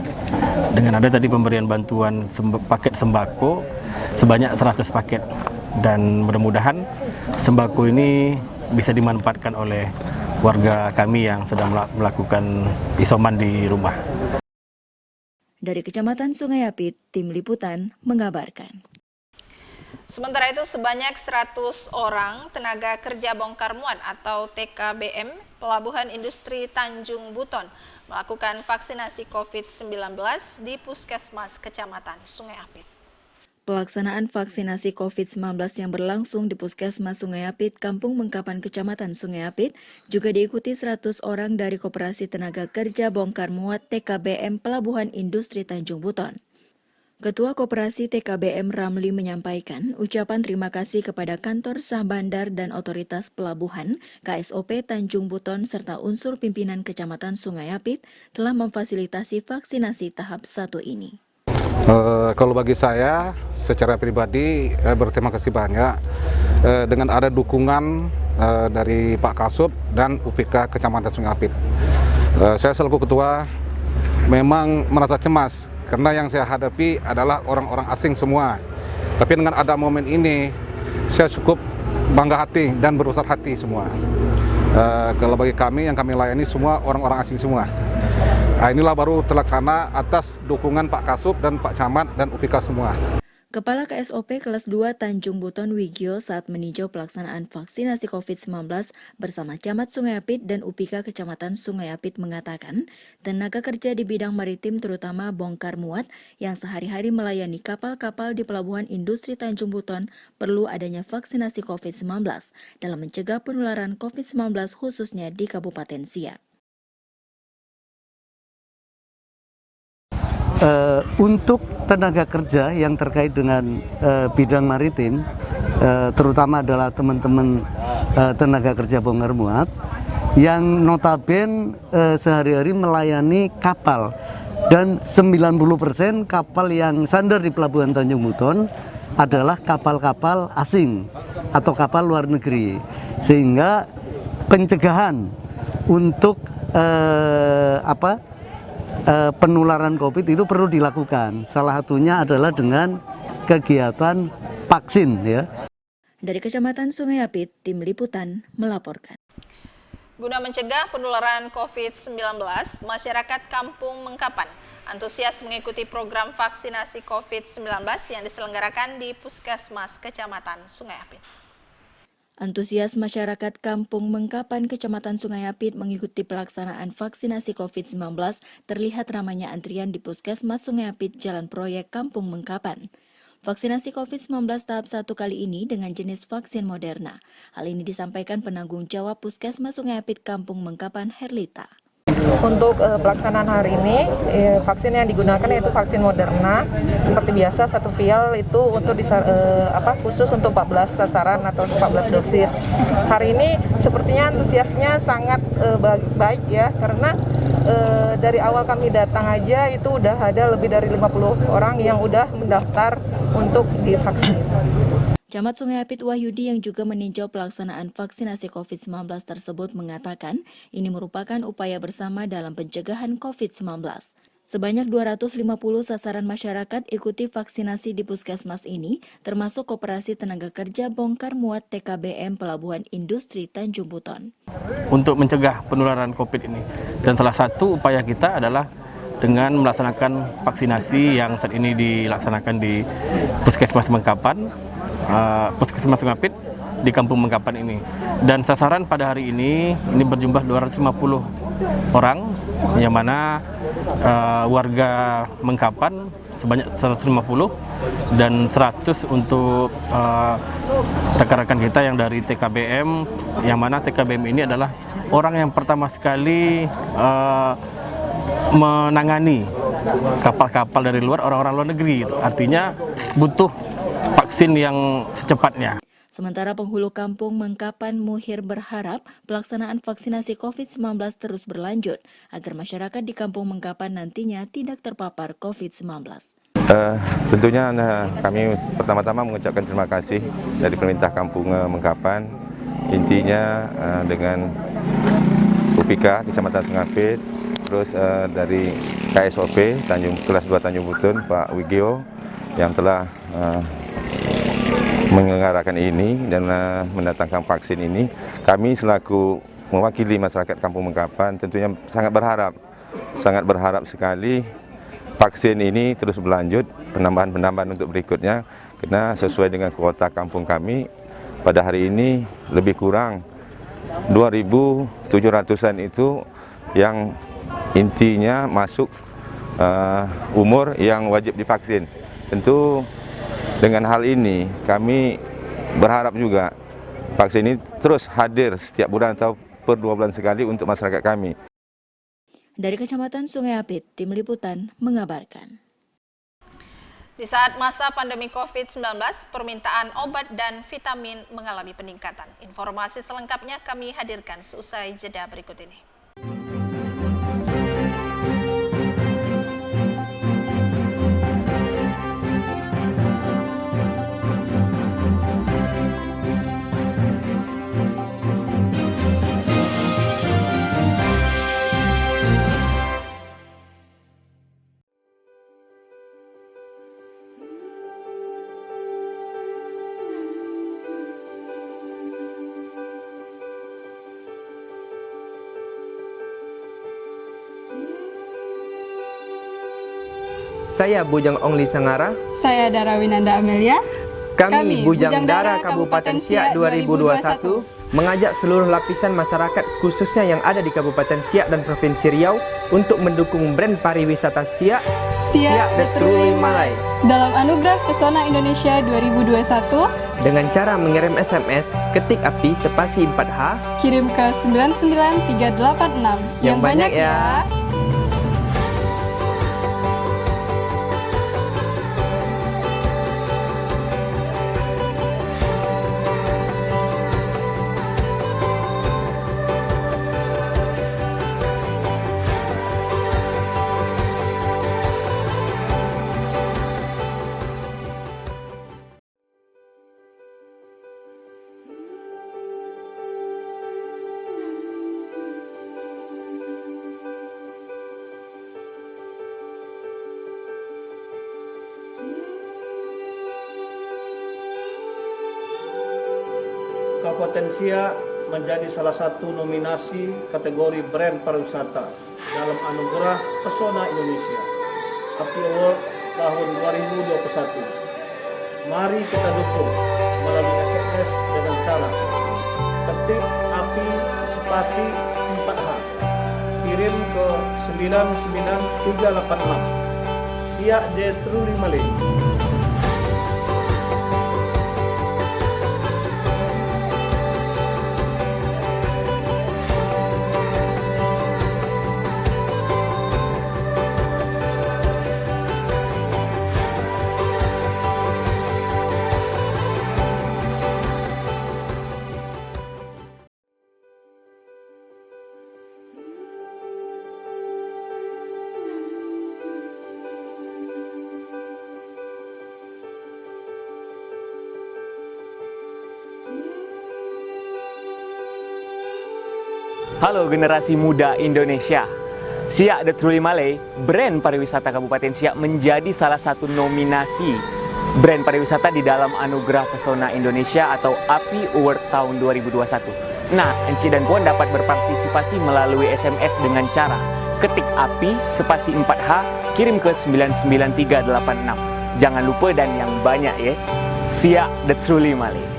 dengan ada tadi pemberian bantuan paket sembako sebanyak 100 paket, dan mudah-mudahan sembako ini bisa dimanfaatkan oleh warga kami yang sedang melakukan isoman di rumah. Dari Kecamatan Sungai Apit, Tim Liputan mengabarkan. Sementara itu, sebanyak 100 orang tenaga kerja bongkar muat atau TKBM Pelabuhan Industri Tanjung Buton melakukan vaksinasi COVID-19 di Puskesmas Kecamatan Sungai Apit. Pelaksanaan vaksinasi COVID-19 yang berlangsung di Puskesmas Sungai Apit, Kampung Mengkapan, Kecamatan Sungai Apit, juga diikuti 100 orang dari Koperasi Tenaga Kerja Bongkar Muat TKBM Pelabuhan Industri Tanjung Buton. Ketua Koperasi TKBM Ramli menyampaikan ucapan terima kasih kepada Kantor Syah Bandar dan Otoritas Pelabuhan KSOP Tanjung Buton serta unsur pimpinan Kecamatan Sungai Apit telah memfasilitasi vaksinasi tahap 1 ini. Kalau bagi saya secara pribadi berterima kasih banyak dengan ada dukungan dari Pak Kasub dan UPK Kecamatan Sungai Apit. Saya selaku ketua memang merasa cemas karena yang saya hadapi adalah orang-orang asing semua. Tapi dengan ada momen ini, saya cukup bangga hati dan berbesar hati semua. Kalau bagi kami yang kami layani semua orang-orang asing semua. Inilah baru terlaksana atas dukungan Pak Kasub dan Pak Camat dan UPK semua. Kepala KSOP Kelas 2 Tanjung Buton Wigyo saat meninjau pelaksanaan vaksinasi COVID-19 bersama Camat Sungai Apit dan UPK Kecamatan Sungai Apit mengatakan, tenaga kerja di bidang maritim terutama bongkar muat yang sehari-hari melayani kapal-kapal di Pelabuhan Industri Tanjung Buton perlu adanya vaksinasi COVID-19 dalam mencegah penularan COVID-19 khususnya di Kabupaten Siak. Untuk tenaga kerja yang terkait dengan bidang maritim, terutama adalah teman-teman tenaga kerja bongkar muat yang notabene sehari-hari melayani kapal, dan 90% kapal yang sandar di Pelabuhan Tanjung Buton adalah kapal-kapal asing atau kapal luar negeri, sehingga pencegahan untuk penularan COVID itu perlu dilakukan. Salah satunya adalah dengan kegiatan vaksin, ya. Dari Kecamatan Sungai Apit, Tim Liputan melaporkan. Guna mencegah penularan COVID-19, masyarakat Kampung Mengkapan antusias mengikuti program vaksinasi COVID-19 yang diselenggarakan di Puskesmas Kecamatan Sungai Apit. Antusias masyarakat Kampung Mengkapan, Kecamatan Sungai Apit mengikuti pelaksanaan vaksinasi COVID-19 terlihat ramainya antrian di Puskesmas Sungai Apit Jalan Proyek Kampung Mengkapan. Vaksinasi COVID-19 tahap 1 kali ini dengan jenis vaksin Moderna. Hal ini disampaikan penanggung jawab Puskesmas Sungai Apit Kampung Mengkapan, Herlita. Untuk pelaksanaan hari ini, vaksin yang digunakan yaitu vaksin Moderna. Seperti biasa, 1 vial itu untuk khusus untuk 14 sasaran atau 14 dosis. Hari ini sepertinya antusiasnya sangat baik ya, karena dari awal kami datang aja itu udah ada lebih dari 50 orang yang udah mendaftar untuk divaksin. Camat Sungai Apit Wahyudi yang juga meninjau pelaksanaan vaksinasi COVID-19 tersebut mengatakan ini merupakan upaya bersama dalam pencegahan COVID-19. Sebanyak 250 sasaran masyarakat ikuti vaksinasi di puskesmas ini, termasuk Koperasi Tenaga Kerja Bongkar Muat TKBM Pelabuhan Industri Tanjung Buton. Untuk mencegah penularan COVID ini, dan salah satu upaya kita adalah dengan melaksanakan vaksinasi yang saat ini dilaksanakan di Puskesmas Mengkapan, Puskesmas Sungai Apit di Kampung Mengkapan ini. Dan sasaran pada hari ini berjumlah 250 orang, yang mana warga Mengkapan sebanyak 150 dan 100 untuk rekan-rekan kita yang dari TKBM, yang mana TKBM ini adalah orang yang pertama sekali menangani kapal-kapal dari luar, orang-orang luar negeri. Artinya butuh vaksin yang secepatnya. Sementara penghulu Kampung Mengkapan Muhir berharap pelaksanaan vaksinasi COVID-19 terus berlanjut agar masyarakat di Kampung Mengkapan nantinya tidak terpapar COVID-19. Tentunya kami pertama-tama mengucapkan terima kasih dari pemerintah Kampung Mengkapan, intinya dengan UPK Kecamatan Sungai Apit, terus dari KSOP kelas 2 Tanjung Buton Pak Wigio yang telah menyelenggarakan ini dan mendatangkan vaksin ini. Kami selaku mewakili masyarakat Kampung Mengkapan tentunya sangat berharap sekali vaksin ini terus berlanjut, penambahan untuk berikutnya, karena sesuai dengan kuota kampung kami pada hari ini lebih kurang 2.700-an itu yang intinya masuk umur yang wajib divaksin. Tentu dengan hal ini kami berharap juga vaksin ini terus hadir setiap bulan atau per 2 bulan sekali untuk masyarakat kami. Dari Kecamatan Sungai Apit, Tim Liputan mengabarkan. Di saat masa pandemi COVID-19, permintaan obat dan vitamin mengalami peningkatan. Informasi selengkapnya kami hadirkan seusai jeda berikut ini. Saya Bujang Ongli Sangara. Saya Dara Winanda Amelia. Kami Bujang Dara Kabupaten Siak 2021 mengajak seluruh lapisan masyarakat khususnya yang ada di Kabupaten Siak dan Provinsi Riau untuk mendukung brand pariwisata Siak, Siak The Truly Malay, dalam Anugerah Pesona Indonesia 2021 dengan cara mengirim SMS ketik API spasi 4H kirim ke 99386. Yang banyak ya. Kabupaten Siak menjadi salah satu nominasi kategori brand pariwisata dalam Anugerah Pesona Indonesia API Award tahun 2021. Mari kita dukung melalui SMS dengan cara ketik API spasi 4H, kirim ke 99386. Siak je Truly Malay. Halo generasi muda Indonesia. Siak The Truly Malay, brand pariwisata Kabupaten Siak, menjadi salah satu nominasi brand pariwisata di dalam Anugerah Pesona Indonesia atau API Award tahun 2021. Nah, Enci dan Puan dapat berpartisipasi melalui SMS dengan cara ketik API spasi 4H, kirim ke 99386. Jangan lupa dan yang banyak ya. Siak The Truly Malay.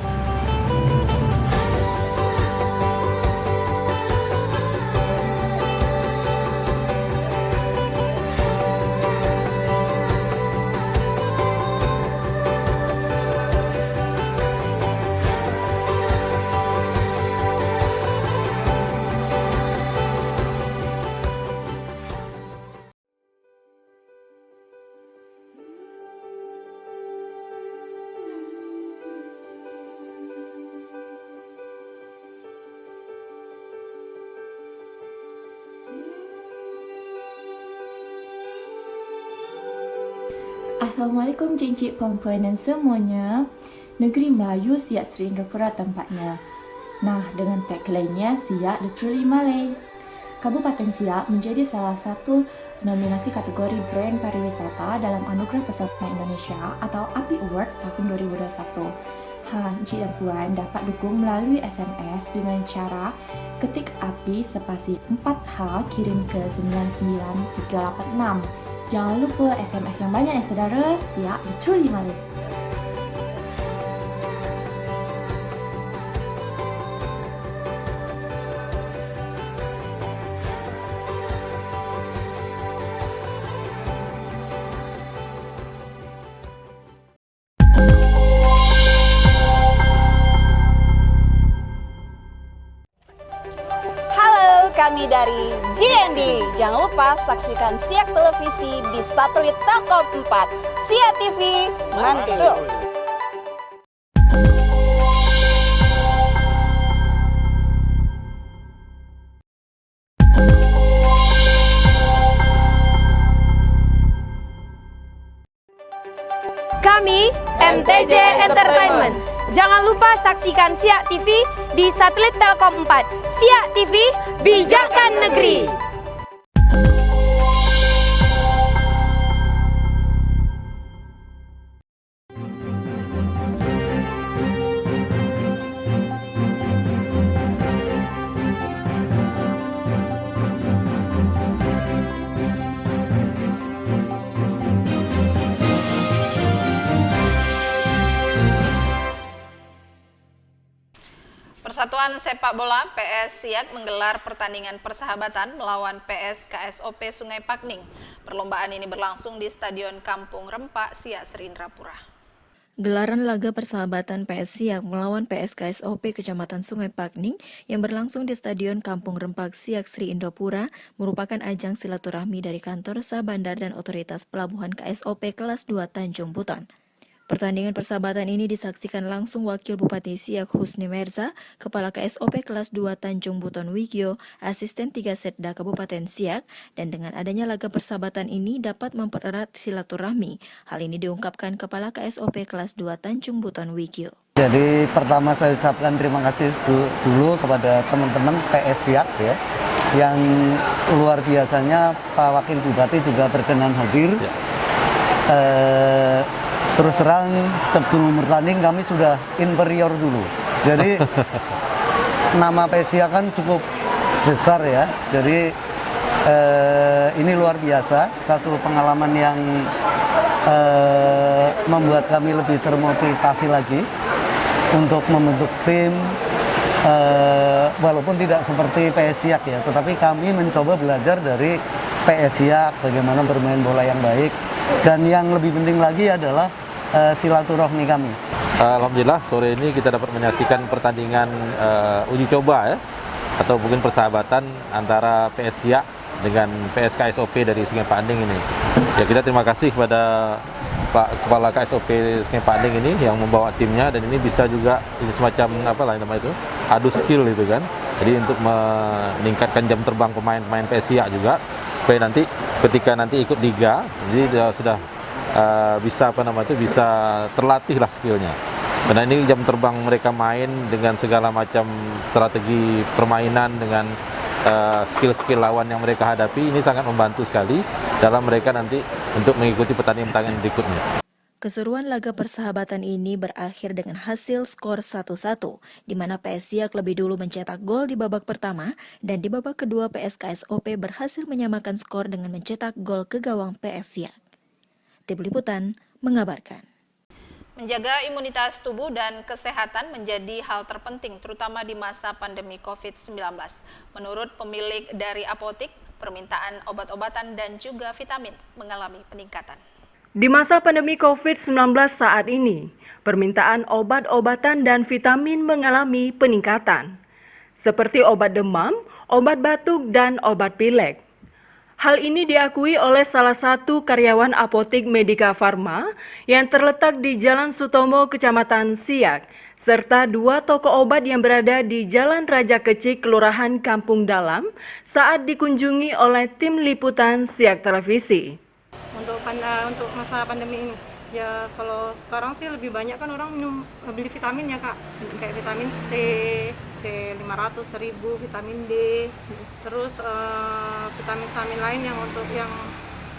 Assalamualaikum cincik puan-puan dan semuanya. Negeri Melayu Siak Seri Indrapura tempatnya. Nah, dengan tagline-nya Siak The Truly Malay. Kabupaten Siak menjadi salah satu nominasi kategori brand pariwisata dalam Anugerah Pesona Indonesia atau API Award tahun 2021. Encik dan Puan dapat dukung melalui SMS dengan cara ketik API spasi 4H, kirim ke 99386. Jangan lupa SMS yang banyak ya saudara. Siak The Truly Malay. Kami dari JND. Jangan lupa saksikan Siak Televisi di satelit Telkom 4. Siak TV, mantul. Kami MTJ Entertainment. Jangan lupa saksikan Siak TV di satelit Telkom 4. Siak TV, bijakkan negeri. Persatuan Sepak Bola PS Siak menggelar pertandingan persahabatan melawan PS KSOP Sungai Pakning. Perlombaan ini berlangsung di Stadion Kampung Rempak, Siak Seri Indrapura. Gelaran laga persahabatan PS Siak melawan PS KSOP Kecamatan Sungai Pakning yang berlangsung di Stadion Kampung Rempak, Siak Seri Indrapura merupakan ajang silaturahmi dari kantor Sah Bandar dan Otoritas Pelabuhan KSOP kelas 2 Tanjung Buton. Pertandingan persahabatan ini disaksikan langsung Wakil Bupati Siak Husni Merza, Kepala KSOP kelas 2 Tanjung Buton Wigio, Asisten 3 Setda Kabupaten Siak, dan dengan adanya laga persahabatan ini dapat mempererat silaturahmi. Hal ini diungkapkan Kepala KSOP kelas 2 Tanjung Buton Wigio. Jadi pertama saya ucapkan terima kasih dulu kepada teman-teman PS Siak ya, yang luar biasanya Pak Wakil Bupati juga berkenan hadir. Terus terang sebelum bertanding kami sudah inferior dulu. Jadi nama PS Siak kan cukup besar ya. Jadi Ini luar biasa, satu pengalaman yang membuat kami lebih termotivasi lagi untuk membentuk tim, walaupun tidak seperti PS Siak ya, tetapi kami mencoba belajar dari PS Siak bagaimana bermain bola yang baik, dan yang lebih penting lagi adalah silaturahmi kami. Alhamdulillah sore ini kita dapat menyaksikan pertandingan uji coba ya, atau mungkin persahabatan antara PS Siak dengan PS KSOP dari Sungai Panding ini. Ya, kita terima kasih kepada Pak Kepala KSOP Sungai Panding ini yang membawa timnya, dan ini bisa juga ini semacam apa lah nama itu, adu skill itu kan. Jadi untuk meningkatkan jam terbang pemain-pemain PS Siak juga, supaya nanti ketika nanti ikut liga, jadi sudah bisa apa nama itu, bisa terlatih lah skillnya. Karena ini jam terbang mereka main dengan segala macam strategi permainan, dengan skill-skill lawan yang mereka hadapi, ini sangat membantu sekali dalam mereka nanti untuk mengikuti pertandingan-pertandingan berikutnya. Keseruan laga persahabatan ini berakhir dengan hasil skor 1-1, di mana PS Siak lebih dulu mencetak gol di babak pertama, dan di babak kedua PS KSOP berhasil menyamakan skor dengan mencetak gol ke gawang PS Siak. Tim Liputan mengabarkan. Menjaga imunitas tubuh dan kesehatan menjadi hal terpenting terutama di masa pandemi COVID-19. Menurut pemilik dari apotik, permintaan obat-obatan dan juga vitamin mengalami peningkatan. Di masa pandemi COVID-19 saat ini, permintaan obat-obatan dan vitamin mengalami peningkatan, seperti obat demam, obat batuk, dan obat pilek. Hal ini diakui oleh salah satu karyawan apotik Medika Farma yang terletak di Jalan Sutomo, Kecamatan Siak, serta 2 toko obat yang berada di Jalan Raja Kecik, Kelurahan Kampung Dalam, saat dikunjungi oleh tim liputan Siak Televisi. Untuk masa pandemi ini, ya kalau sekarang sih lebih banyak kan orang beli vitamin ya Kak, kayak vitamin C 500, 1000, vitamin D, terus vitamin lain yang untuk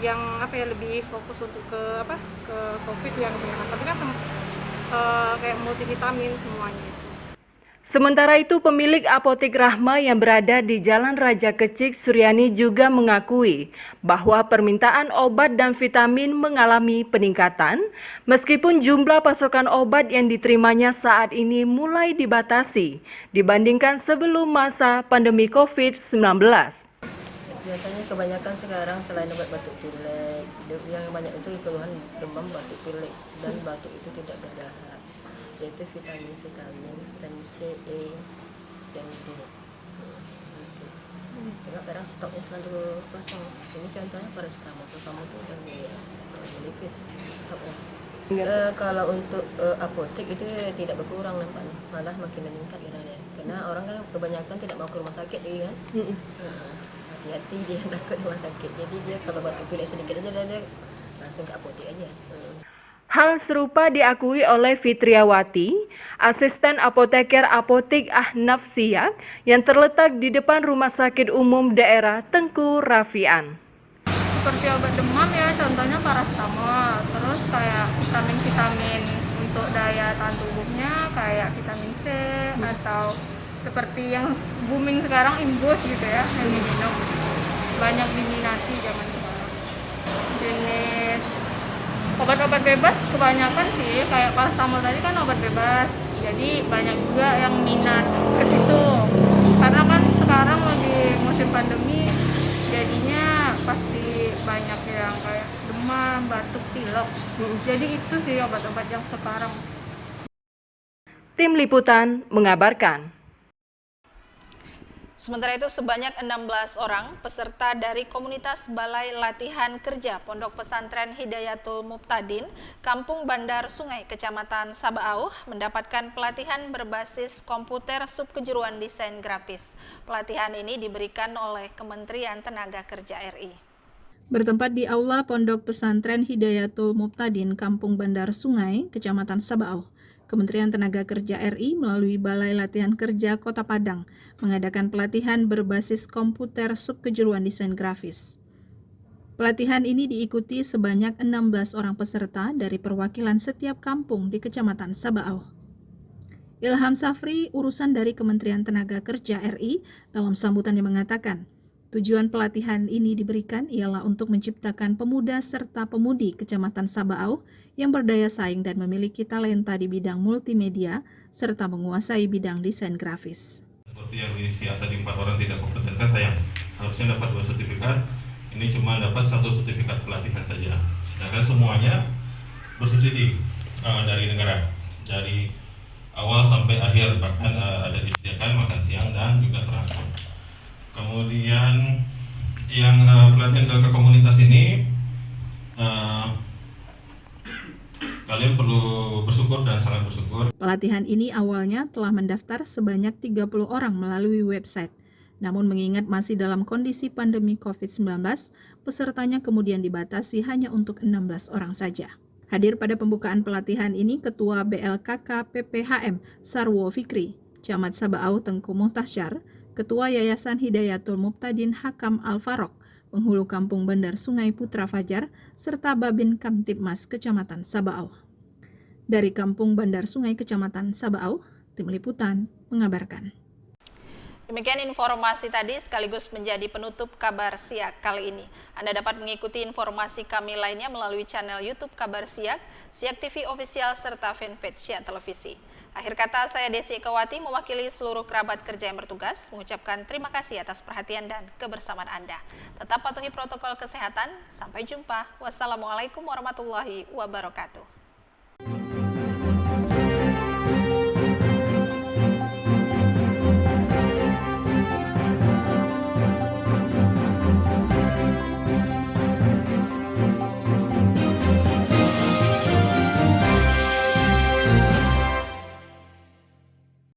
yang apa ya, lebih fokus untuk ke COVID yang kebanyakan, tapi kan kayak multivitamin semuanya. Sementara itu, pemilik apotik Rahma yang berada di Jalan Raja Kecik, Suryani, juga mengakui bahwa permintaan obat dan vitamin mengalami peningkatan, meskipun jumlah pasokan obat yang diterimanya saat ini mulai dibatasi dibandingkan sebelum masa pandemi COVID-19. Biasanya kebanyakan sekarang selain obat batuk pilek, yang banyak itu keluhan demam, batuk pilek, dan batuk itu tidak berdahak, yaitu vitamin C, E, dan D. Cuma kadang stoknya selalu kosong. Ini contohnya paracetamol itu udah menipis stoknya. Kalau untuk apotek itu tidak berkurang nampaknya, malah makin meningkat karena orang kan kebanyakan tidak mau ke rumah sakit kan. Hati-hati dia takut rumah sakit, jadi dia kalau batuk pilek sedikit aja dia langsung ke apotek aja. Hal serupa diakui oleh Fitriawati, asisten apoteker apotik Ahnaf Siak yang terletak di depan Rumah Sakit Umum Daerah Tengku Rafian. Seperti obat demam ya, contohnya paracetamol, terus kayak vitamin untuk daya tahan tubuhnya kayak vitamin C, atau seperti yang booming sekarang Imbus gitu ya, yang diminum. Banyak diminati zaman sekarang. Jenis obat-obat bebas kebanyakan sih, kayak paracetamol tadi kan obat bebas, jadi banyak juga yang minat ke situ. Karena kan sekarang lagi musim pandemi, jadinya pasti banyak yang kayak demam, batuk, pilek. Jadi itu sih obat-obat yang sekarang. Tim Liputan mengabarkan. Sementara itu, sebanyak 16 orang peserta dari komunitas Balai Latihan Kerja Pondok Pesantren Hidayatul Muftadin, Kampung Bandar Sungai, Kecamatan Sabaauh, mendapatkan pelatihan berbasis komputer subkejuruan desain grafis. Pelatihan ini diberikan oleh Kementerian Tenaga Kerja RI. Bertempat di Aula Pondok Pesantren Hidayatul Muftadin, Kampung Bandar Sungai, Kecamatan Sabaauh, Kementerian Tenaga Kerja RI melalui Balai Latihan Kerja Kota Padang mengadakan pelatihan berbasis komputer subkejuruan desain grafis. Pelatihan ini diikuti sebanyak 16 orang peserta dari perwakilan setiap kampung di Kecamatan Sabaauh. Ilham Safri, urusan dari Kementerian Tenaga Kerja RI, dalam sambutannya mengatakan, Tujuan pelatihan ini diberikan ialah untuk menciptakan pemuda serta pemudi Kecamatan Sabaau yang berdaya saing dan memiliki talenta di bidang multimedia serta menguasai bidang desain grafis. Seperti yang diisi tadi 4 orang tidak kompeten kan sayang, harusnya dapat 2 sertifikat, ini cuma dapat 1 sertifikat pelatihan saja. Sedangkan semuanya bersubsidi dari negara, dari awal sampai akhir, bahkan ada disediakan makan siang dan juga transport. Kemudian yang pelatihan ke komunitas ini kalian perlu bersyukur dan sangat bersyukur. Pelatihan ini awalnya telah mendaftar sebanyak 30 orang melalui website. Namun mengingat masih dalam kondisi pandemi COVID-19, pesertanya kemudian dibatasi hanya untuk 16 orang saja. Hadir pada pembukaan pelatihan ini Ketua BLKK PPHM Sarwo Fikri, Camat Sabaau Tengku Muhtasyar, Ketua Yayasan Hidayatul Muqtadin Hakam Al-Farok, Penghulu Kampung Bandar Sungai Putra Fajar, serta Babin Kamtibmas Kecamatan Sabaau. Dari Kampung Bandar Sungai Kecamatan Sabaau, Tim Liputan mengabarkan. Demikian informasi tadi sekaligus menjadi penutup kabar Siak kali ini. Anda dapat mengikuti informasi kami lainnya melalui channel YouTube Kabar Siak, Siak TV Official, serta fanpage Siak Televisi. Akhir kata, saya Desi Ekawati mewakili seluruh kerabat kerja yang bertugas mengucapkan terima kasih atas perhatian dan kebersamaan Anda. Tetap patuhi protokol kesehatan. Sampai jumpa. Wassalamualaikum warahmatullahi wabarakatuh.